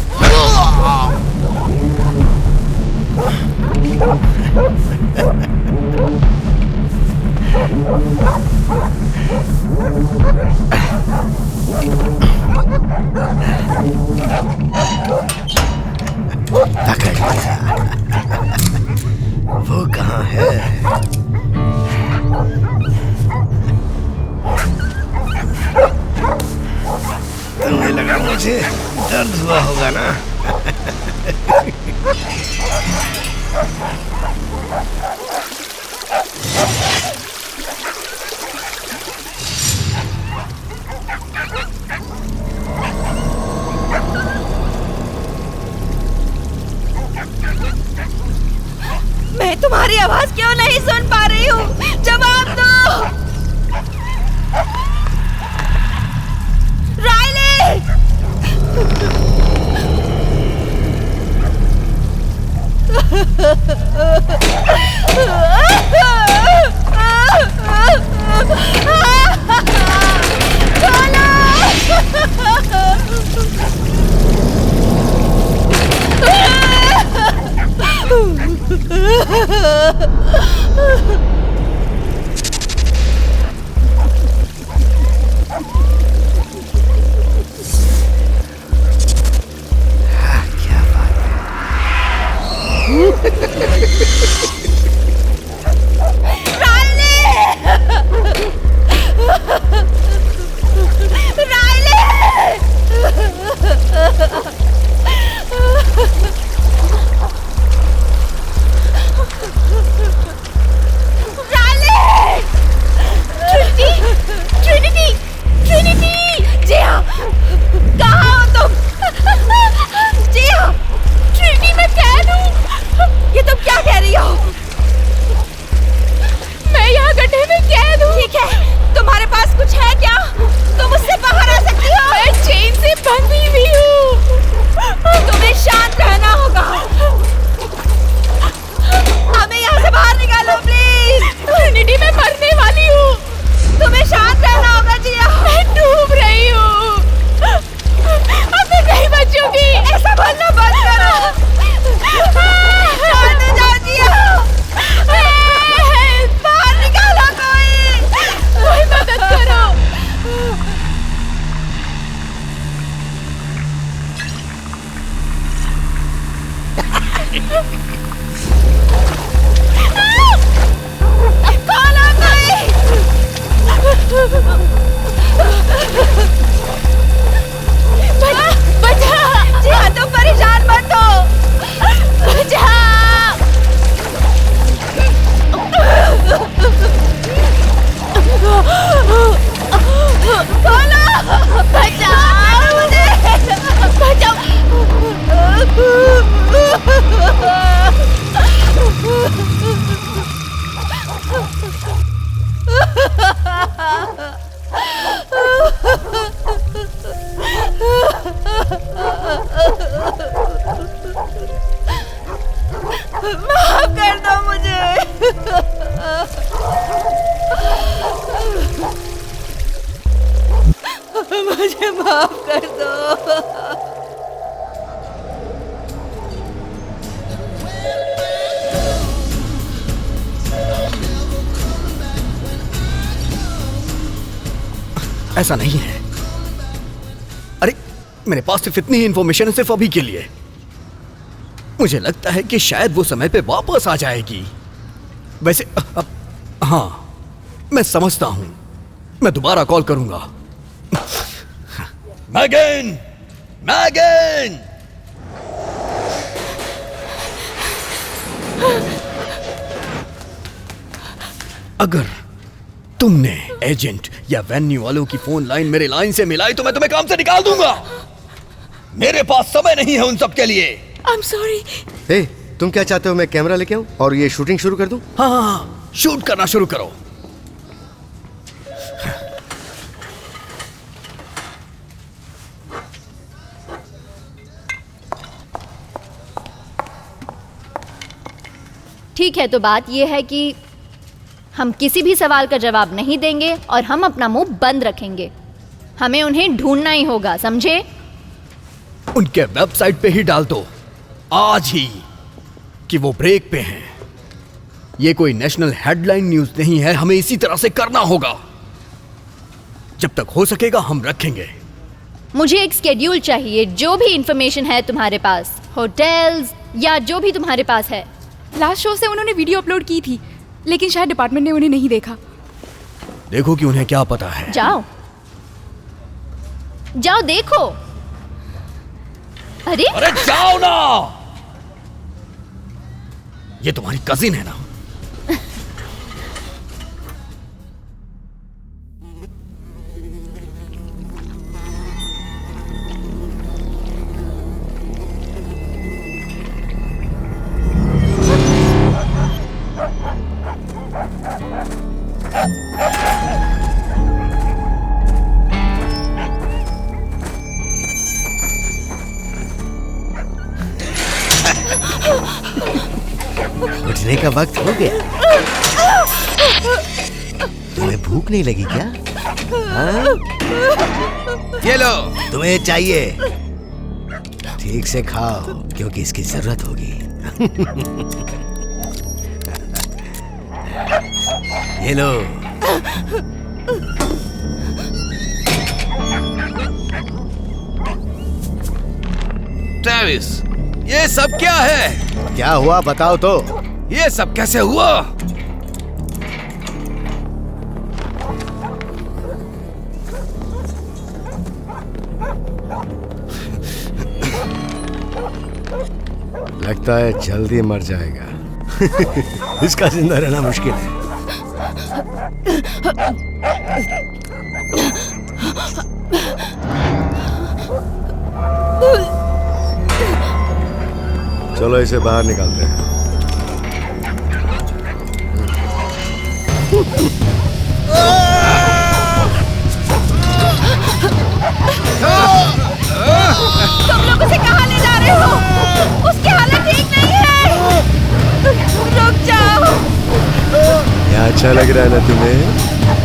वो कहाँ है? तुम्हें लगा मुझे दर्द हुआ होगा ना? मैं तुम्हारी आवाज क्यों नहीं सुन पा रही हूँ? जवाब दो। राइली! ऐसा नहीं है। अरे मेरे पास सिर्फ इतनी ही इंफॉर्मेशन है, सिर्फ अभी के लिए। मुझे लगता है कि शायद वो समय पे वापस आ जाएगी। वैसे हाँ, मैं समझता हूं, मैं दोबारा कॉल करूंगा। मैगन, मैगन! अगर तुमने एजेंट या वेन्यू वालों की फोन लाइन मेरे लाइन से मिलाई तो मैं तुम्हें काम से निकाल दूंगा। मेरे पास समय नहीं है उन सब के लिए। I'm sorry। ए, तुम क्या चाहते हो? मैं कैमरा लेके आऊं और ये शूटिंग शुरू कर दूं? हाँ, शूट करना शुरू करो। ठीक है, तो बात यह है कि हम किसी भी सवाल का जवाब नहीं देंगे और हम अपना मुंह बंद रखेंगे। हमें उन्हें ढूंढना ही होगा, समझे? उनके वेबसाइट पे ही डाल दो आज ही कि वो ब्रेक पे हैं। ये कोई नेशनल हेडलाइन न्यूज नहीं है, हमें इसी तरह से करना होगा। जब तक हो सकेगा हम रखेंगे। मुझे एक स्केड्यूल चाहिए, जो भी इंफॉर्मेशन है तुम्हारे पास, होटल्स या जो भी तुम्हारे पास है। लास्ट शो से उन्होंने वीडियो अपलोड की थी, लेकिन शायद डिपार्टमेंट ने उन्हें नहीं देखा। देखो कि उन्हें क्या पता है। जाओ जाओ देखो। अरे जाओ ना। ये तुम्हारी कजिन है ना? उठने का वक्त हो गया। तुम्हें भूख नहीं लगी क्या? हाँ? ये लो। तुम्हें चाहिए, ठीक से खाओ क्योंकि इसकी जरूरत होगी। ये लो। ट्रेविस, ये सब क्या है? क्या हुआ बताओ तो। ये सब कैसे हुआ? लगता है जल्दी मर जाएगा। इसका जिंदा रहना मुश्किल है। चलो इसे बाहर निकालते हैं। तुम लोग उसे कहाँ ले जा रहे हो? उसकी हालत ठीक नहीं है। रुक जाओ। यहाँ अच्छा लग रहा है ना तुम्हें?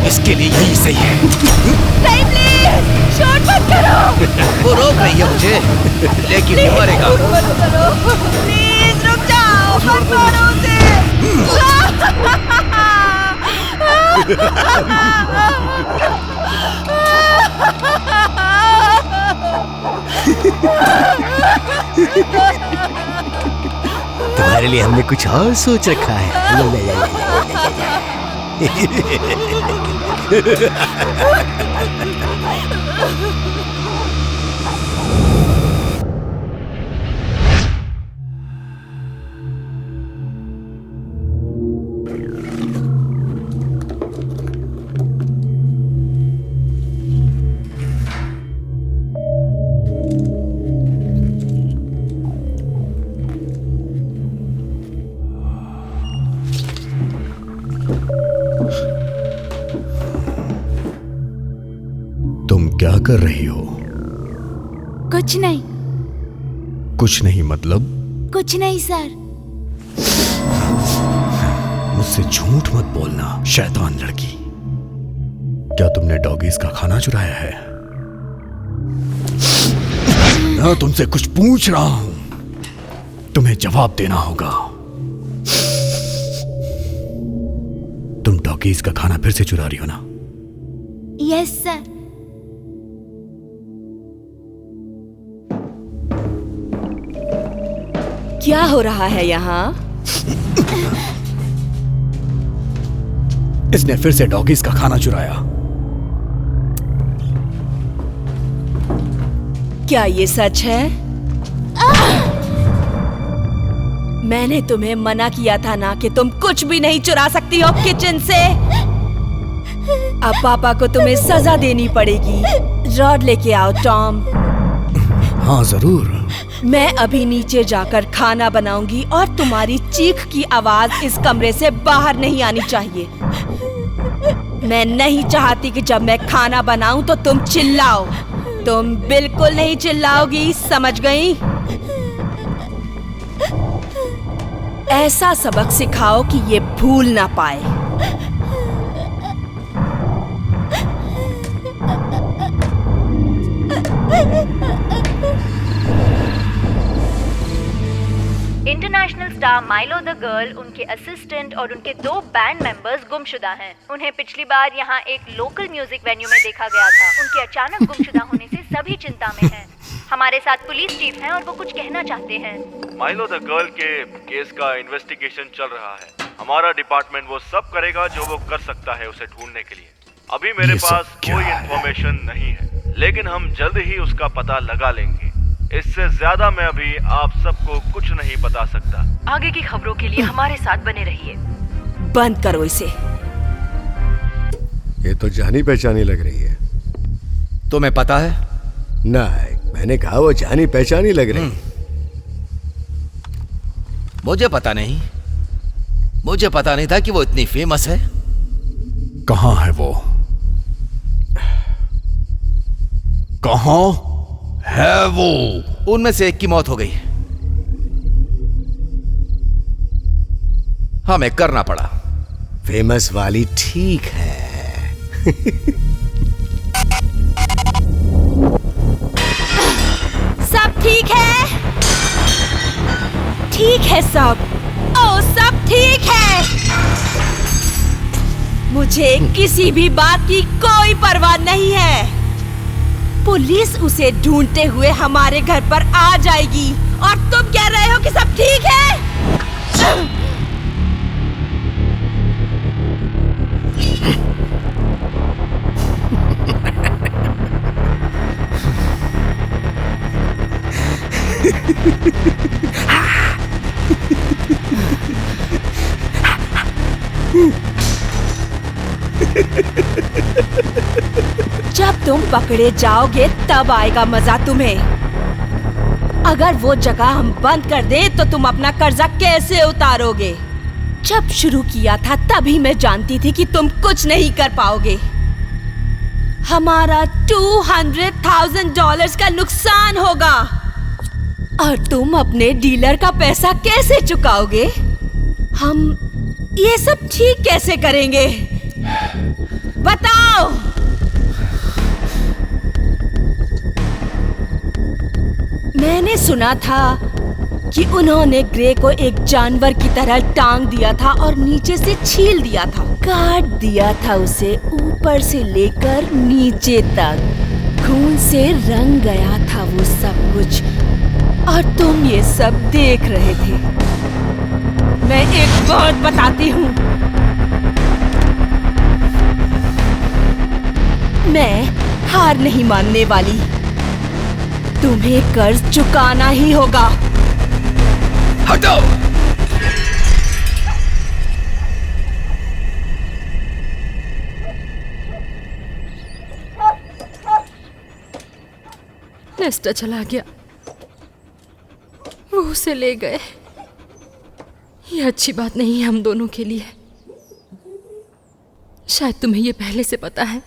इसके लिए यही सही है। नहीं, प्लीज शॉट मत करो। वो रोक रही है मुझे, लेकिन ये मरेगा। मत करो, प्लीज रुक जाओ, मत मारो उसे। तुम्हारे लिए हमने कुछ और सोच रखा है। तुम क्या कर रही हो? कुछ नहीं। कुछ नहीं मतलब? कुछ नहीं सर। मुझसे झूठ मत बोलना, शैतान लड़की। क्या तुमने डॉगीज का खाना चुराया है? मैं तुमसे कुछ पूछ रहा हूं, तुम्हें जवाब देना होगा। तुम डॉगीज का खाना फिर से चुरा रही हो ना? Yes sir. क्या हो रहा है यहाँ? इसने फिर से डॉगीज का खाना चुराया। क्या ये सच है? मैंने तुम्हें मना किया था ना कि तुम कुछ भी नहीं चुरा सकती हो किचन से। अब पापा को तुम्हें सजा देनी पड़ेगी। रॉड लेके आओ टॉम। हाँ जरूर। मैं अभी नीचे जाकर खाना बनाऊंगी और तुम्हारी चीख की आवाज इस कमरे से बाहर नहीं आनी चाहिए। मैं नहीं चाहती कि जब मैं खाना बनाऊं तो तुम चिल्लाओ। तुम बिल्कुल नहीं चिल्लाओगी, समझ गई? ऐसा सबक सिखाओ कि ये भूल ना पाए। International star Milo the girl, उनके असिस्टेंट और उनके 2 बैंड मेंबर्स गुमशुदा हैं। उन्हें पिछली बार यहाँ एक लोकल म्यूजिक वेन्यू में देखा गया था। उनके अचानक गुमशुदा होने से सभी चिंता में हैं। हमारे साथ पुलिस चीफ हैं और वो कुछ कहना चाहते हैं। माइलो द गर्ल के केस का इन्वेस्टिगेशन चल रहा है। हमारा डिपार्टमेंट वो सब करेगा जो वो कर सकता है उसे ढूंढने के लिए। अभी मेरे पास कोई इंफॉर्मेशन नहीं है, लेकिन हम जल्द ही उसका पता लगा लेंगे। इससे ज्यादा मैं अभी आप सबको कुछ नहीं बता सकता। आगे की खबरों के लिए हमारे साथ बने रहिए। बंद करो इसे। ये तो जानी पहचानी लग रही है। तुम्हें पता है? ना, मैंने कहा वो जानी पहचानी लग रही। मुझे पता नहीं। मुझे पता नहीं था कि वो इतनी फेमस है। कहाँ है वो? कहाँ है वो? उनमें से एक की मौत हो गई। हमें करना पड़ा। फेमस वाली ठीक है। सब ठीक है? ठीक है सब। ओ, सब ठीक है। मुझे किसी भी बात की कोई परवाह नहीं है। पुलिस उसे ढूंढते हुए हमारे घर पर आ जाएगी और तुम कह रहे हो कि सब ठीक है? जब तुम पकड़े जाओगे तब आएगा मजा तुम्हें। अगर वो जगह हम बंद कर दें तो तुम अपना कर्जा कैसे उतारोगे? जब शुरू किया था तभी मैं जानती थी कि तुम कुछ नहीं कर पाओगे। हमारा $200,000 का नुकसान होगा और तुम अपने डीलर का पैसा कैसे चुकाओगे? हम ये सब ठीक कैसे करेंगे? बताओ। मैंने सुना था कि उन्होंने ग्रे को एक जानवर की तरह टांग दिया था और नीचे से छील दिया था, काट दिया था उसे ऊपर से लेकर नीचे तक। खून से रंग गया था वो सब कुछ और तुम ये सब देख रहे थे। मैं एक बात बताती हूँ, मैं हार नहीं मानने वाली। तुम्हें कर्ज चुकाना ही होगा। हटो! नेस्टा चला गया, वो उसे ले गए। ये अच्छी बात नहीं है हम दोनों के लिए। शायद तुम्हें ये पहले से पता है।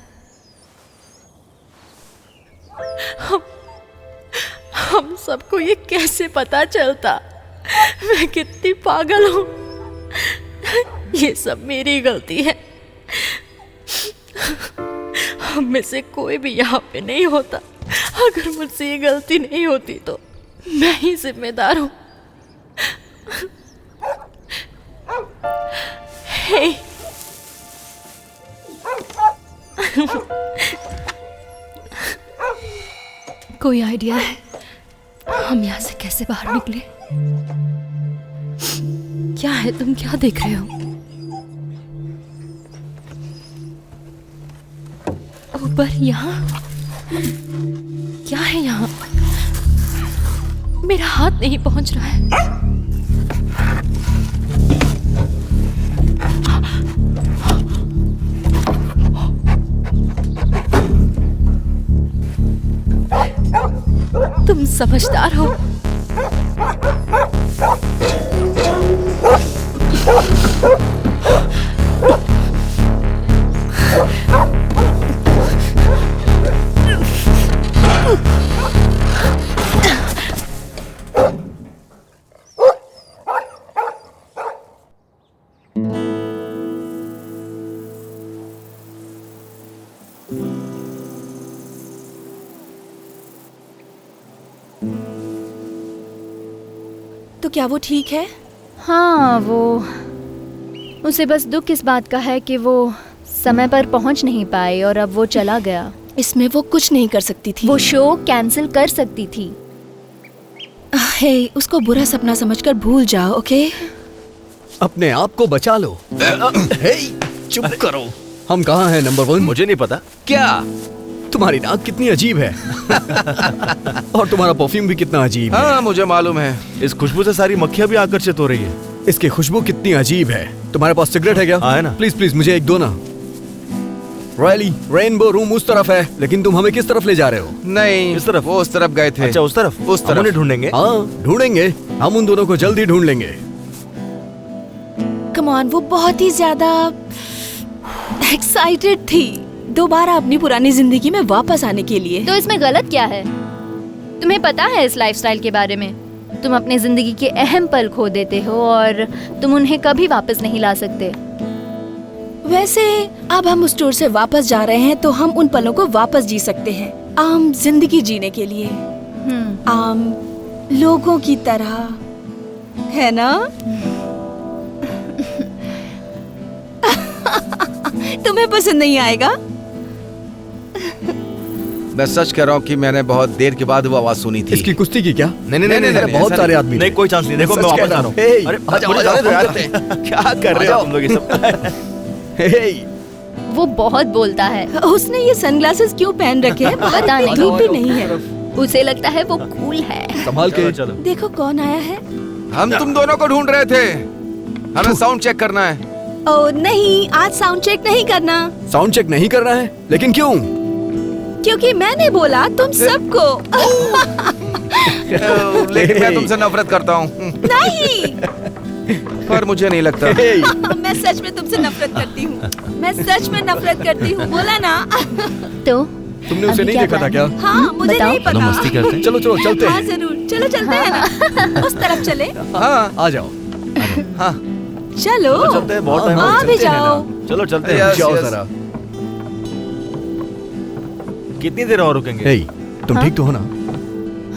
हम सबको ये कैसे पता चलता? मैं कितनी पागल हूँ। ये सब मेरी गलती है। हम में से कोई भी यहाँ पे नहीं होता। अगर मुझसे ये गलती नहीं होती तो मैं ही जिम्मेदार हूँ। हे कोई आइडिया है हम यहाँ से कैसे बाहर निकले? क्या है? तुम क्या देख रहे हो? ऊपर यहाँ क्या है? यहाँ मेरा हाथ नहीं पहुंच रहा है। तुम समझदार हो। तो क्या वो ठीक है? हाँ, उसे बस दुख इस बात का है कि वो समय पर पहुंच नहीं पाई और अब वो चला गया। इसमें वो कुछ नहीं कर सकती थी। वो शो कैंसिल कर सकती थी। हे, उसको बुरा सपना समझकर भूल जाओ, ओके? अपने आप को बचा लो। हे, चुप करो। हम कहाँ हैं नंबर 1? मुझे नहीं पता। क्या? तुम्हारी नाक कितनी अजीब है। और तुम्हारा परफ्यूम भी कितना अजीब है। हाँ, मुझे मालूम है। इस खुशबू से सारी मक्खियाँ भी आकर्षित हो रही है। इसकी खुशबू कितनी अजीब है। तुम्हारे पास सिगरेट है क्या? हाँ, है ना। प्लीज प्लीज मुझे एक दो ना। रॉयली, रेनबो रूम उस तरफ है, लेकिन तुम हमें किस तरफ ले जा रहे हो? नहीं, इस तरफ। वो उस तरफ गए थे। अच्छा, उस तरफ। उस तरफ। हम उन्हें ढूंढेंगे। हाँ, ढूंढेंगे। हम उन दोनों को जल्द ही ढूंढ लेंगे। कम ऑन, वो बहुत ही ज्यादा एक्साइटेड थी दोबारा अपनी पुरानी जिंदगी में वापस आने के लिए। तो इसमें गलत क्या है? तुम्हें पता है इस लाइफस्टाइल के बारे में? तुम अपनी जिंदगी के अहम पल खो देते हो और तुम उन्हें कभी वापस नहीं ला सकते। वैसे अब हम उस टूर से वापस जा रहे हैं तो हम उन पलों को वापस जी सकते हैं, आम जिंदगी जीने के लिए, आम लोगों की तरह, है ना? तुम्हें पसंद नहीं आएगा? मैं सच कह रहा हूँ कि मैंने बहुत देर के बाद वो आवाज सुनी थी। इसकी कुश्ती की क्या? नहीं, बहुत सारे आदमी। नहीं, कोई चांस नहीं। देखो, मैं वापस आ रहा हूँ। क्या कर रहे हो तुम लोग ये सब? वो बहुत बोलता है। उसने ये सनग्लासेस क्यों पहन रखे हैं? पता नहीं। धूप भी नहीं है। उसे लगता है वो कूल है। संभाल के। देखो कौन आया है। हम तुम दोनों को ढूंढ रहे थे। हमें साउंड चेक करना है। ओ नहीं, आज साउंड चेक नहीं करना। साउंड चेक नहीं करना है? लेकिन क्यों? क्योंकि मैंने बोला तुम सबको। लेकिन मैं तुमसे नफरत करता हूँ। नहीं, पर मुझे नहीं लगता। मैं सच में तुमसे नफरत करती हूँ। मैं सच में नफरत करती हूँ, बोला ना। तो तुमने उसे नहीं देखा था क्या? हाँ, मुझे नहीं पता। मस्ती करते हैं। चलो चलते हैं। हाँ जरूर, चलो चलते हैं ना। उस तरफ चले। हाँ, आ जाओ। हाँ, चलो चलते हैं। बहुत टाइम आ भी जाओ। चलो चलते हैं। जाओ जरा। कितनी देर और रुकेंगे? हे, तुम ठीक तो हो ना?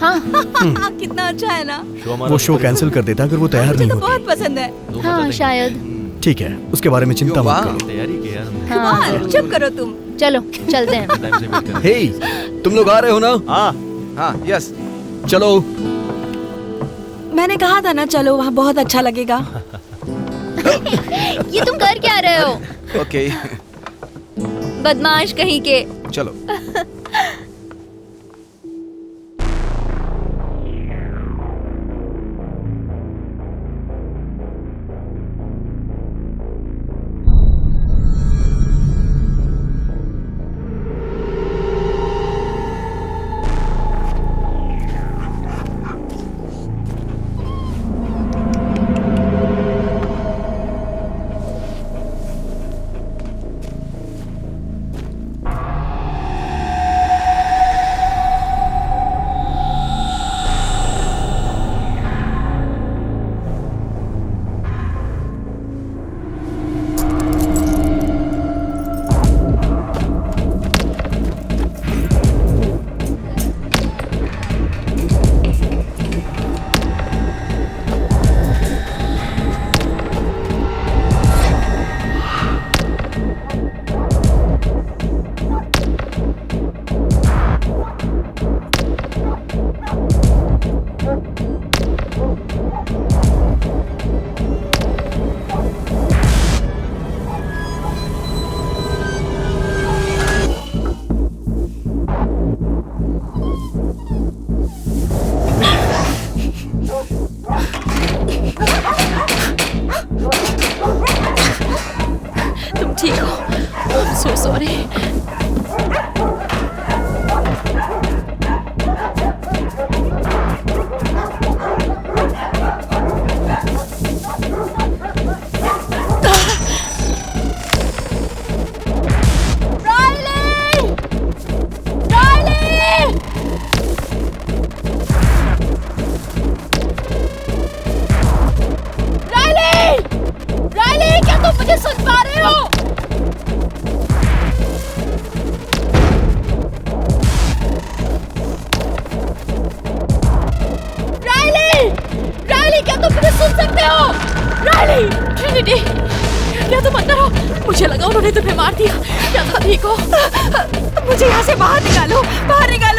हाँ। कितना अच्छा है ना। वो शो कैंसिल कर देता अगर वो तैयार मुझे नहीं तो होती। बहुत पसंद है। हाँ, शायद। ठीक है, उसके बारे में चिंता मत करो। तैयारी की यार। हाँ, चुप करो तुम। चलो चलते हैं। हे, तुम लोग आ रहे हो ना? हाँ, यस। चलो। मैंने कहा था ना, चलो, वहाँ बहुत अच्छा लगेगा। ये तुम कर क्या रहे हो? ओके, बदमाश कहीं के। चलो। सकते हो? राइली, ट्रिनिटी, क्या तुम अंदर हो? मुझे लगा उन्होंने तुम्हें मार दिया। क्या तुम ठीक हो? मुझे यहाँ से बाहर निकालो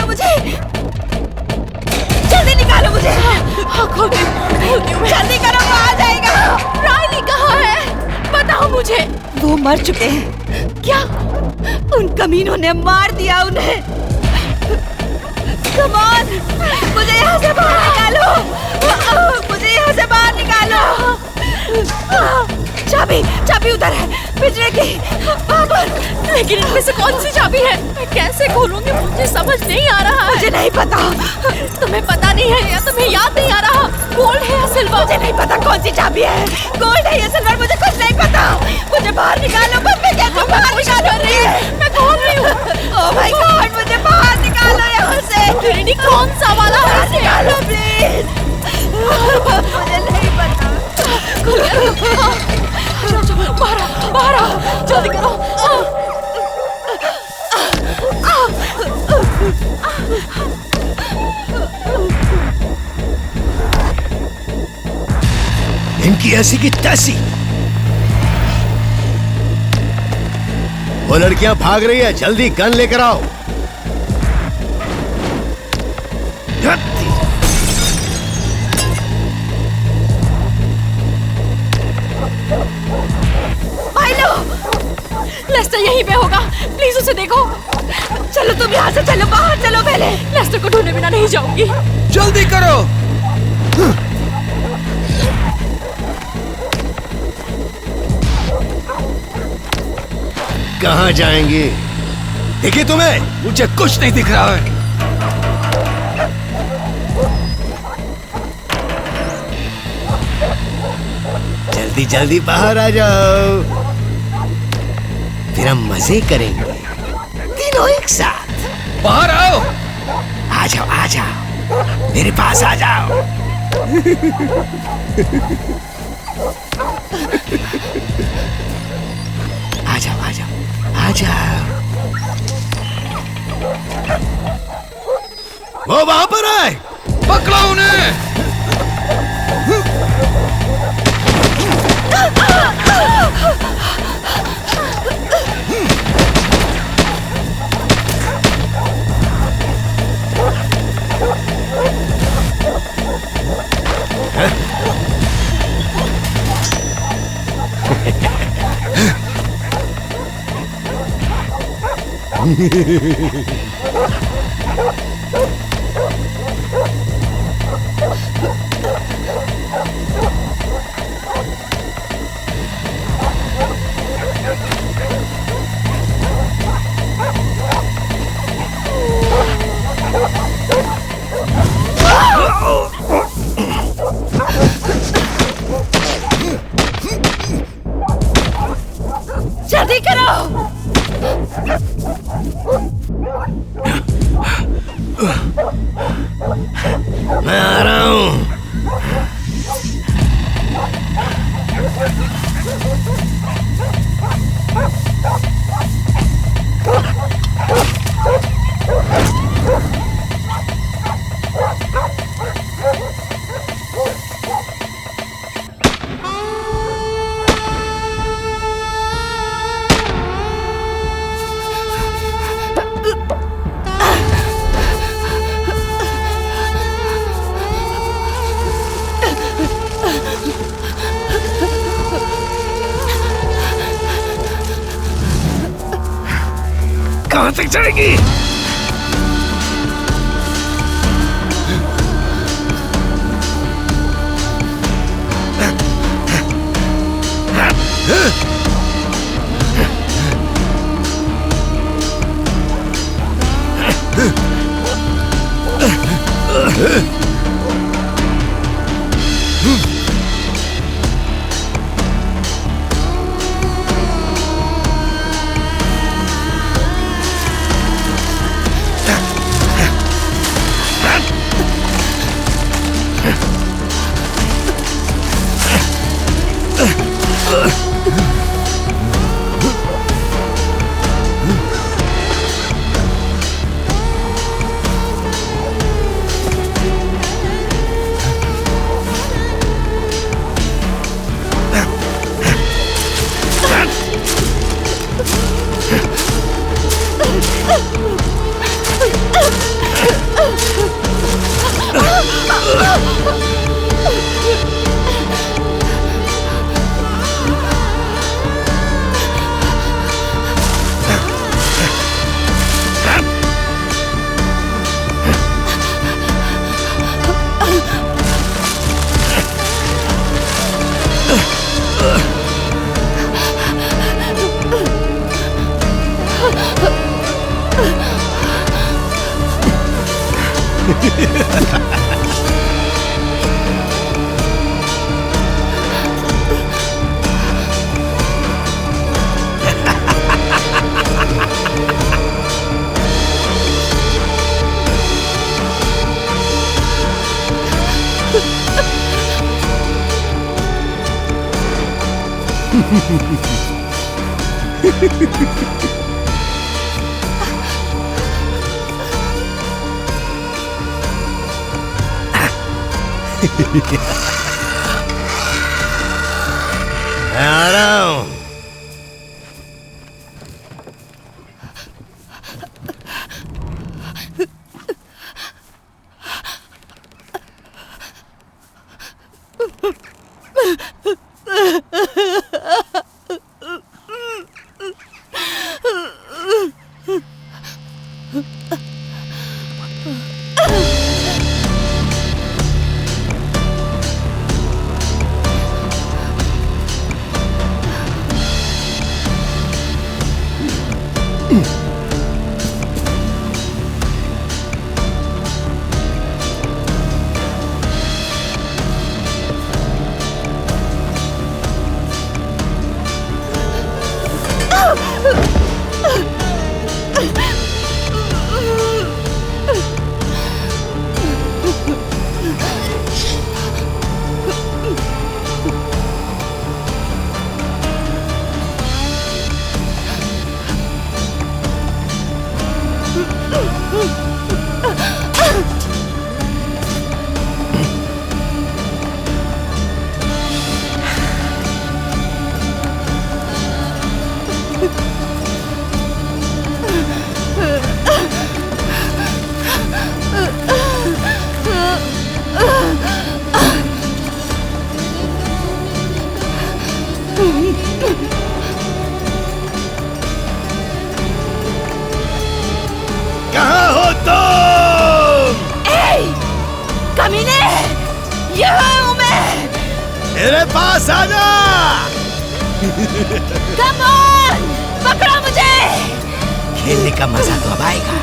मुझे, जल्दी निकालो मुझे। खोलती हूँ जल्दी करो, वो आ जाएगा। राइली कहाँ है? बताओ मुझे। वो मर चुके हैं। क्या? उन कमीनों ने मार दिया उन्हें। कम ऑन, मुझे यहाँ से बाहर निकालो, मुझे यहाँ से बाहर निकालो। चाबी उधर है, पिंजरे की। लेकिन इनमें से कौन सी चाबी है? मैं कैसे खोलूंगी? मुझे समझ नहीं आ रहा है। मुझे नहीं पता। तुम्हें पता नहीं है या तुम्हें याद नहीं आ रहा? गोल्ड है या सिल्वर? मुझे नहीं पता कौन सी चाबी है, गोल्ड है या सिल्वर, मुझे कुछ नहीं पता। मुझे बाहर निकालो, बस मैं कहती हूँ बाहर निकालो। मैं खोल रही हूँ। ओह माय गॉड, मुझे बाहर निकालो यहाँ से। ट्रिनिटी, कौन सा वाला है? निकालो प्लीज। मुझे नहीं पता। बाहर आओ, जल्दी करो। इनकी ऐसी की तैसी। वो लड़कियां भाग रही है, जल्दी गन लेकर आओ। लेस्टर यहीं पे होगा, प्लीज उसे देखो। चलो तुम यहाँ से चलो, बाहर चलो पहले। लेस्टर को ढूंढे बिना नहीं जाऊंगी। जल्दी करो। कहाँ जाएंगी? देखिए तुम्हें, मुझे कुछ नहीं दिख रहा है। जल्दी जल्दी बाहर आ जाओ, फिर हम मजे करेंगे तीनों एक साथ। बाहर आओ। आ जाओ, मेरे पास आ जाओ। आ जाओ। वो वहां पर है, पकड़ो उन्हें। जल्दी करो। मैं आ रहा हूं। कहां तक जाएगी? मैं आ रहा हूं। कहाँ हो तुम? कमीने, यहाँ हूँ मैं। मेरे पास आना। Come on, पकड़ो मुझे। खेलने का मजा तो अब आएगा।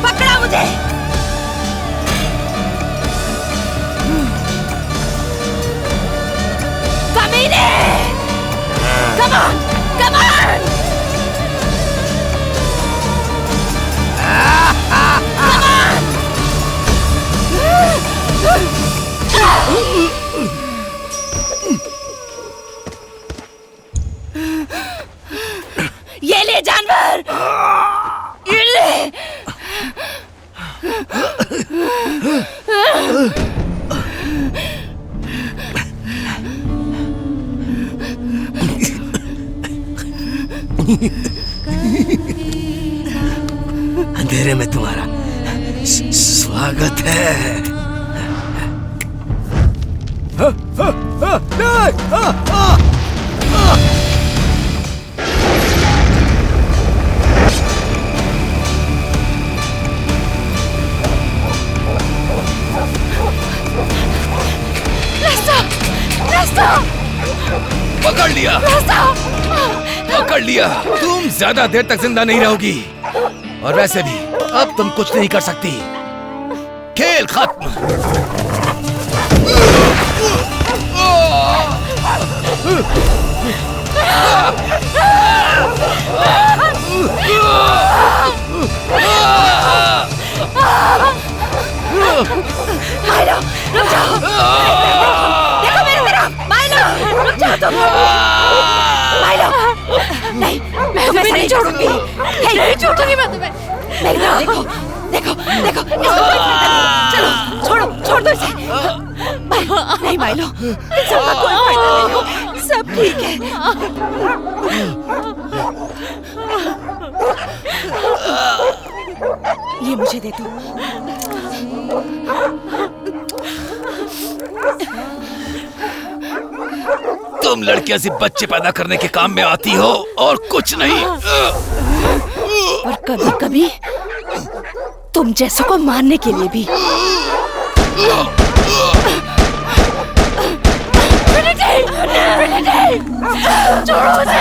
पकड़ा मुझे। कमीने, come on, come on, come on. ये ले जानवर, ये ले। अंधेरे में तुम्हारा स्वागत है। पकड़ लिया, पकड़ लिया। तुम ज्यादा देर तक जिंदा नहीं रहोगी, और वैसे भी अब तुम कुछ नहीं कर सकती। खेल खत्म। माइलो, रुक जाओ। देखो मेरी तरफ। माइलो, रुक जाओ तुम। माइलो, नहीं, मैं तुम्हें नहीं छोड़ूंगी। नहीं छोड़ूंगी मैं तुम्हें। मेरी तरफ देखो, देखो, देखो। इसको कोई फायदा नहीं। चलो, छोड़ो, छोड़ दो इसे। नहीं माइलो, इन सबका कोई फायदा नहीं। सब ठीक है। ये मुझे दे दो। तुम लड़कियां सिर्फ बच्चे पैदा करने के काम में आती हो और कुछ नहीं। और कभी कभी तुम जैसों को मारने के लिए भी। छोड़ो मुझे।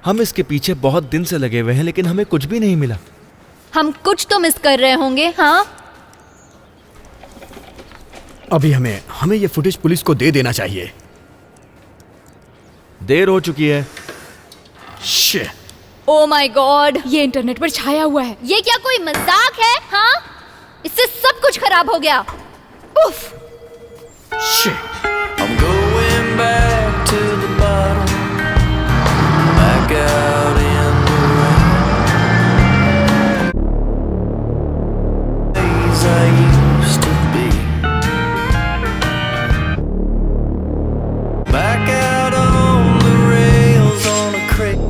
हम इसके पीछे बहुत दिन से लगे हुए हैं लेकिन हमें कुछ भी नहीं मिला। हम कुछ तो मिस कर रहे होंगे। हाँ, अभी हमें ये फुटेज पुलिस को दे देना चाहिए। देर हो चुकी है। ओ माय गॉड, ये इंटरनेट पर छाया हुआ है। ये क्या कोई मजाक है? हाँ, इससे सब कुछ खराब हो गया। उफ। I'm going back to the bottom, back out in the rain. Days I used to be, back out on the rails on a crate.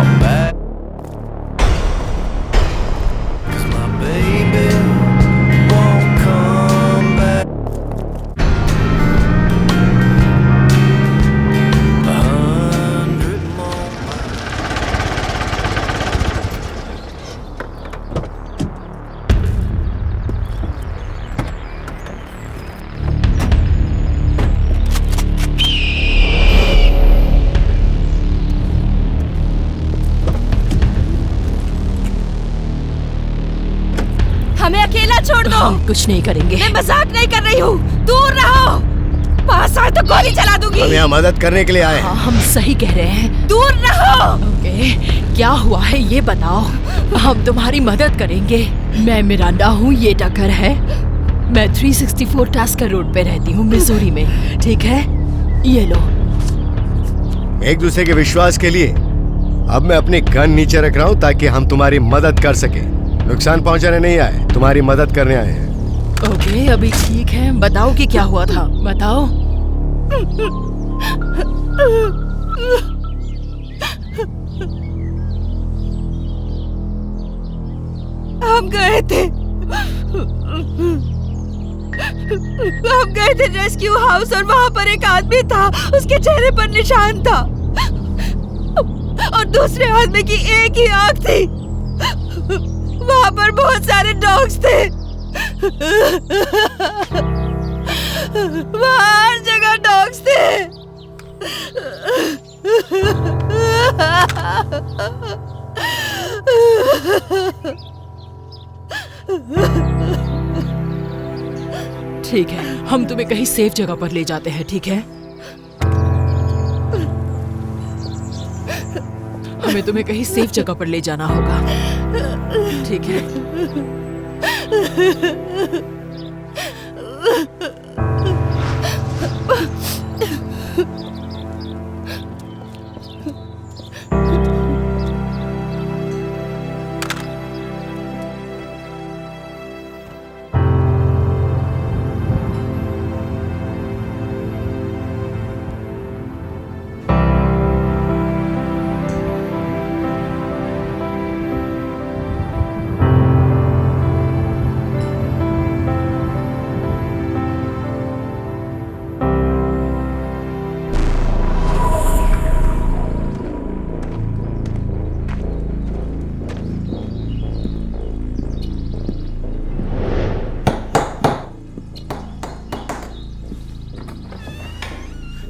I'm back, 'cause my baby won't come back. 100 more. हमें अकेला छोड़ दो। हम कुछ नहीं करेंगे। मैं मजाक नहीं कर रही हूँ, दूर रहो। पास आए तो गोली चला दूंगी। हम यहाँ मदद करने के लिए आए हैं। हाँ, हम सही कह रहे हैं। दूर रहो। ओके, क्या हुआ है ये बताओ। हम तुम्हारी मदद करेंगे। मैं मिरांडा हूँ, ये टकर है। मैं 364 टास्कर रोड पे रहती हूँ, मिसूरी में। ठीक है, ये लो। एक दूसरे के विश्वास के लिए अब मैं अपनी गन नीचे रख रहा हूँ ताकि हम तुम्हारी मदद कर सके। नुकसान पहुंचाने नहीं आए, तुम्हारी मदद करने आए हैं। ओके, अभी ठीक है। बताओ कि क्या हुआ था, बताओ। हम गए थे रेस्क्यू हाउस और वहाँ पर एक आदमी था, उसके चेहरे पर निशान था और दूसरे आदमी की एक ही आंख थी। वहाँ पर बहुत सारे डॉग्स थे। वहाँ हर जगह डॉग्स थे। ठीक है, हम तुम्हें कहीं सेफ जगह पर ले जाते हैं। ठीक है, हमें तुम्हें कहीं सेफ जगह पर ले जाना होगा। ठीक है।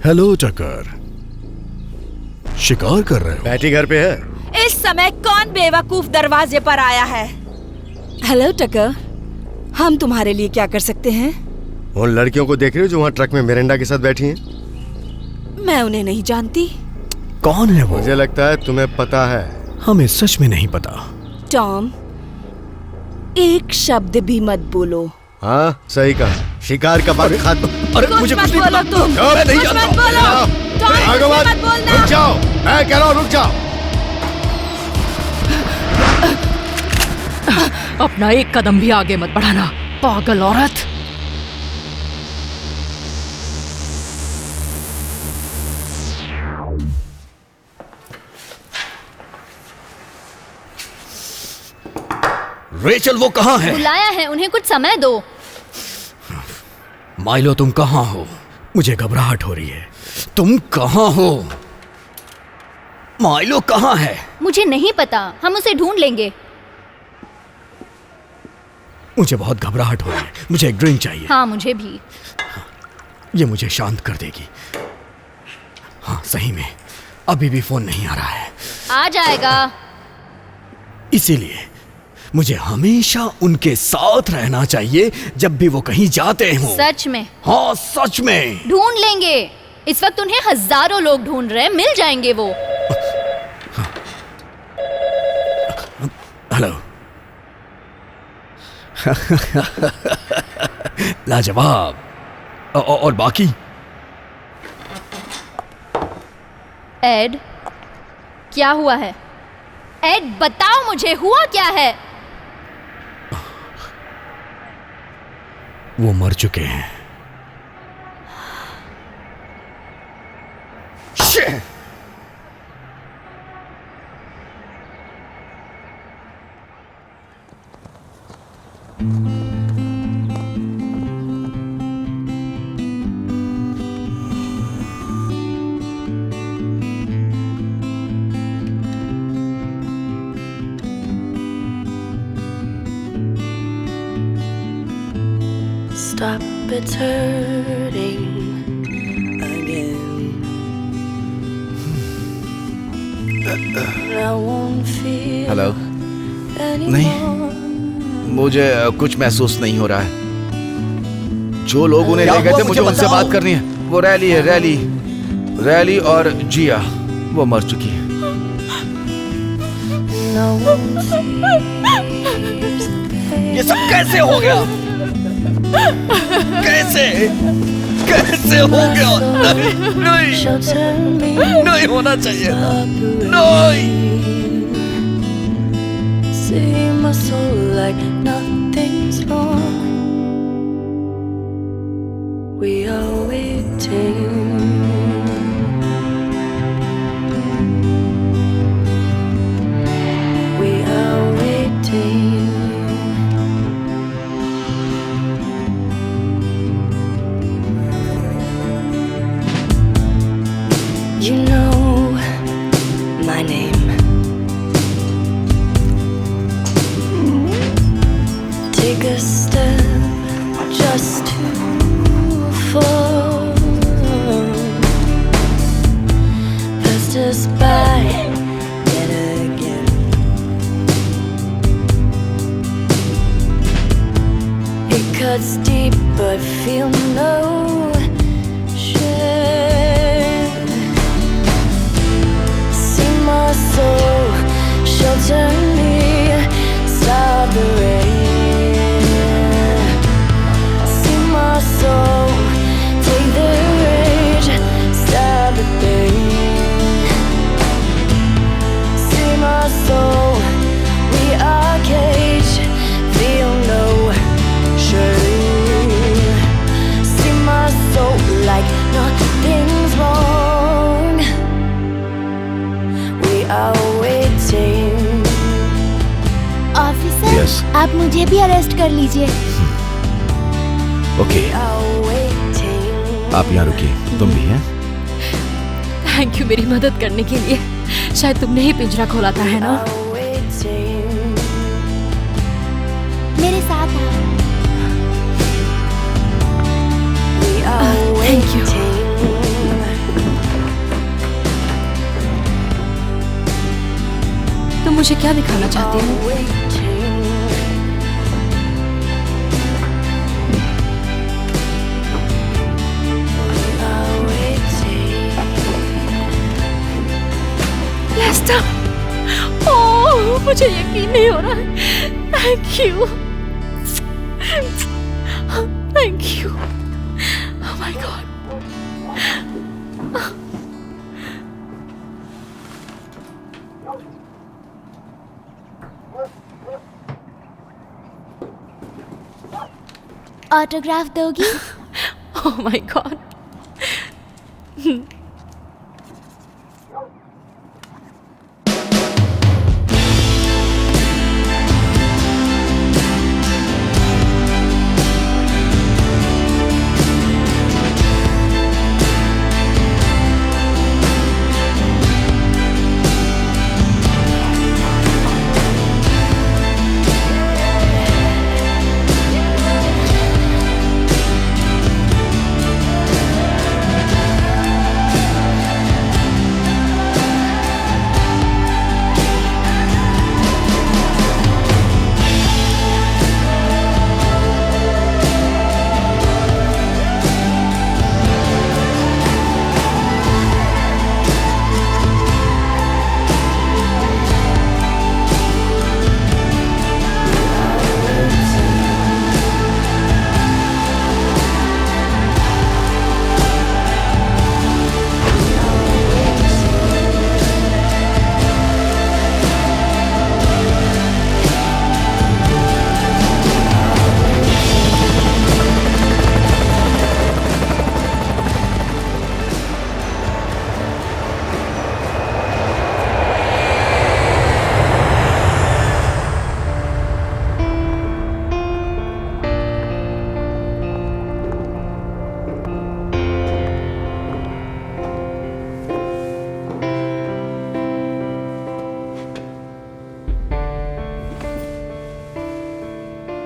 हेलो टकर, शिकार कर रहे हो? बैठी घर पे है। इस समय कौन बेवकूफ दरवाजे पर आया है? हेलो टकर, हम तुम्हारे लिए क्या कर सकते हैं? उन लड़कियों को देख रही हो जो वहाँ ट्रक में मिरांडा के साथ बैठी हैं? मैं उन्हें नहीं जानती। कौन है वो? मुझे लगता है तुम्हें पता है। हमें सच में नहीं पता। टॉम, एक शब्द भी मत बोलो। हाँ, सही कहा। शिकार का वक्त खत्म। अरे मुझे कुछ नहीं बोलो तुम। मैं नहीं कुछ जानता। मत बोलो। टॉम, भागो मत। मत बोलना। रुक जाओ, मैं कह रहा हूँ रुक जाओ। अपना एक कदम भी आगे मत बढ़ाना, पागल औरत। रेचल वो कहाँ है? बुलाया है, उन्हें कुछ समय दो। माइलो तुम कहाँ हो? मुझे घबराहट हो रही है। तुम कहाँ हो? माइलो कहाँ है? मुझे नहीं पता, हम उसे ढूंढ लेंगे। मुझे बहुत घबराहट हो रही है, मुझे एक ड्रिंक चाहिए। हाँ मुझे भी। ये मुझे शांत कर देगी। हाँ सही में अभी भी फोन नहीं आ रहा है। आ जाएगा। इसीलिए मुझे हमेशा उनके साथ रहना चाहिए जब भी वो कहीं जाते हो। सच में? हाँ सच में। ढूंढ लेंगे। इस वक्त उन्हें हजारों लोग ढूंढ रहे हैं, मिल जाएंगे वो। हेलो। लाजवाब। और बाकी? एड, क्या हुआ है? एड बताओ मुझे, हुआ क्या है? वो मर चुके हैं। Stop, it's hurting again. I won't feel hello. नहीं, मुझे कुछ महसूस नहीं हो रहा है। जो लोग उन्हें ले गए थे मुझे उनसे बात करनी है। वो रैली है, रैली और जिया वो मर चुकी है। ये सब कैसे हो गया? कैसे हो गया? नहीं होना चाहिए। नहीं। See my soul like nothing's wrong. We are waiting. We are waiting. You know my name. Take a step just to fall. Passed us by yet again. It cuts deep but feel no shame. See my soul shelter me, stop the rain. Soul, take the rage, stop the pain. See my soul, we are caged, feel no shame. See my soul like nothing's wrong. We are waiting. Officer, Yes. आप मुझे भी arrest कर लीजिए। Okay, आप यहाँ रुकिए। तुम भी हैं? थैंक यू मेरी मदद करने के लिए। शायद तुमने ही पिंजरा खोला था, है ना? मेरे साथ आओ। Thank you. तुम मुझे क्या दिखाना चाहते हो? ओह, मुझे यकीन नहीं हो रहा है। Thank you, thank you. Oh my God. Autograph दोगी? Oh my God.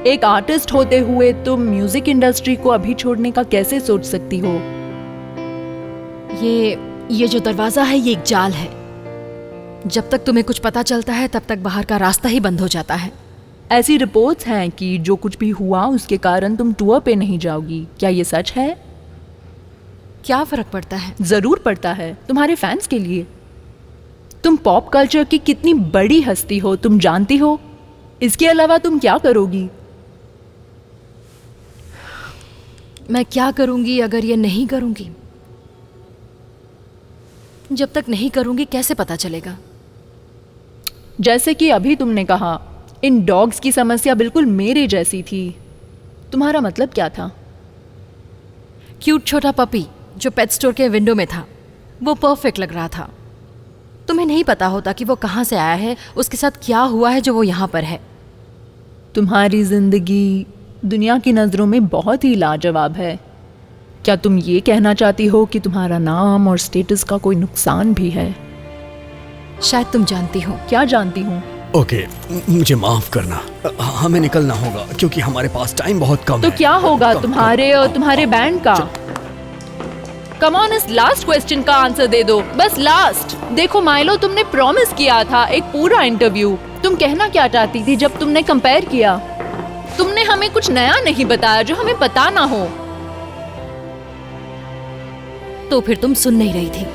एक आर्टिस्ट होते हुए तुम म्यूजिक इंडस्ट्री को अभी छोड़ने का कैसे सोच सकती हो? ये जो दरवाजा है ये एक जाल है। जब तक तुम्हें कुछ पता चलता है तब तक बाहर का रास्ता ही बंद हो जाता है। ऐसी रिपोर्ट्स हैं कि जो कुछ भी हुआ उसके कारण तुम टूर पे नहीं जाओगी। क्या ये सच है? क्या फर्क पड़ता है? जरूर पड़ता है, तुम्हारे फैंस के लिए। तुम पॉप कल्चर की कितनी बड़ी हस्ती हो, तुम जानती हो। इसके अलावा तुम क्या करोगी? मैं क्या करूंगी अगर ये नहीं करूंगी? जब तक नहीं करूंगी कैसे पता चलेगा? जैसे कि अभी तुमने कहा, इन डॉग्स की समस्या बिल्कुल मेरे जैसी थी। तुम्हारा मतलब क्या था? क्यूट छोटा पपी जो पेट स्टोर के विंडो में था, वो परफेक्ट लग रहा था। तुम्हें नहीं पता होता कि वो कहाँ से आया है, उसके साथ क्या हुआ है जो वो यहाँ पर है। तुम्हारी जिंदगी दुनिया की नज़रों में बहुत ही लाजवाब है। क्या तुम ये कहना चाहती हो कि तुम्हारा नाम और स्टेटस का कोई नुकसान भी है? शायद तुम जानती हो। क्या जानती हूँ? ओके, मुझे माफ करना, हमें निकलना होगा क्योंकि हमारे पास टाइम बहुत कम है। तो क्या होगा तुम्हारे और तुम्हारे बैंड का? कम ऑन, इस लास्ट क्वेश्चन का आंसर दे दो, बस लास्ट। देखो माइलो, तुमने प्रॉमिस किया था एक पूरा इंटरव्यू। तुम कहना क्या चाहती थी जब तुमने कंपेयर किया? तुमने हमें कुछ नया नहीं बताया जो हमें पता ना हो। तो फिर तुम सुन नहीं रही थी।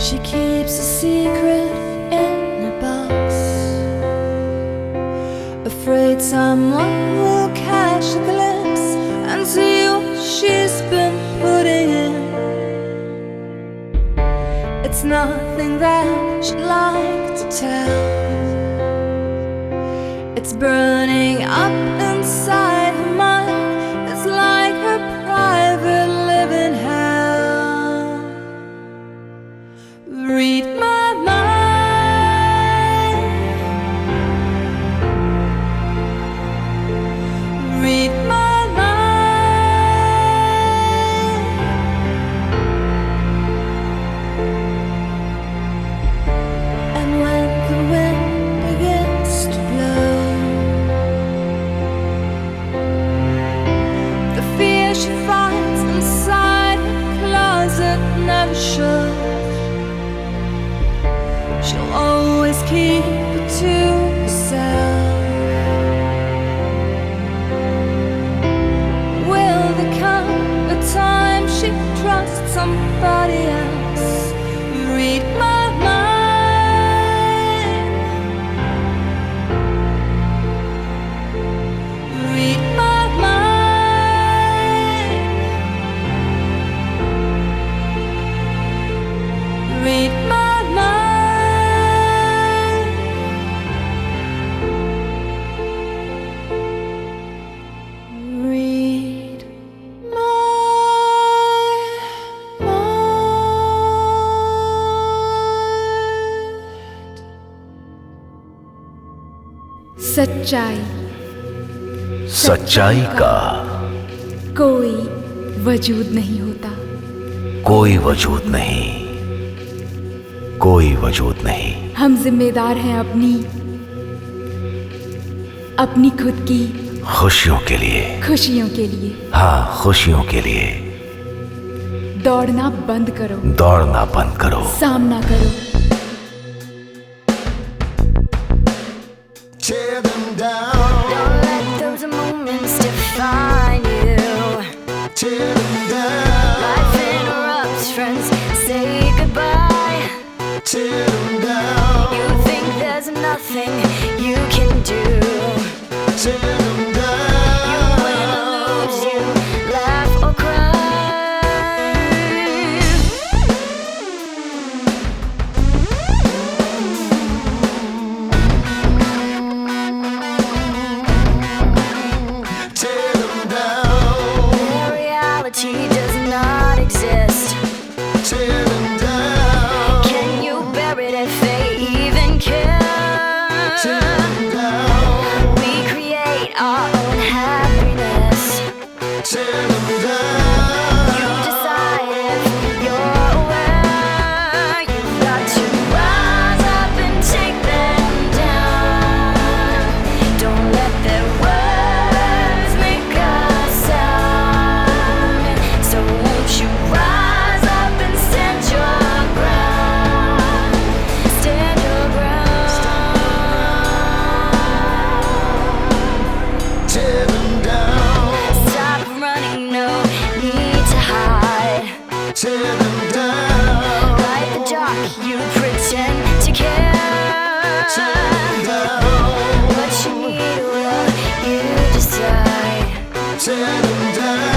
She keeps a secret in a box, afraid someone will catch a glimpse and see what she's been putting in. It's nothing that she'd like to tell. It's burning up inside her mind. It's like her private living hell. Read my mind. Read my mind. And when the wind begins to blow, the fear she finds inside her closet never shows. She'll always keep it to herself. Will there come a time she trusts somebody else? Read my mind. Read my mind. Read my सच्चाई सच्चाई का कोई वजूद नहीं होता। कोई वजूद नहीं, कोई वजूद नहीं। हम जिम्मेदार हैं अपनी खुद की खुशियों के लिए। खुशियों के लिए हाँ, खुशियों के लिए। दौड़ना बंद करो। दौड़ना बंद करो। सामना करो। Tear them down. Don't let those moments define you. past. Tear them down. Can you bear it if they even care? Tear them down. We create our own happiness. Tear them down. You decide if you're aware. You've got to rise up and take them down. Don't let their words make a sound. So won't you rise up and stand your ground? Stand your ground. Tear them down. Stop running, no need to hide. Tear them down. Like the jock, you pretend to care. Tear them down. What you need, will you decide? Tear them down.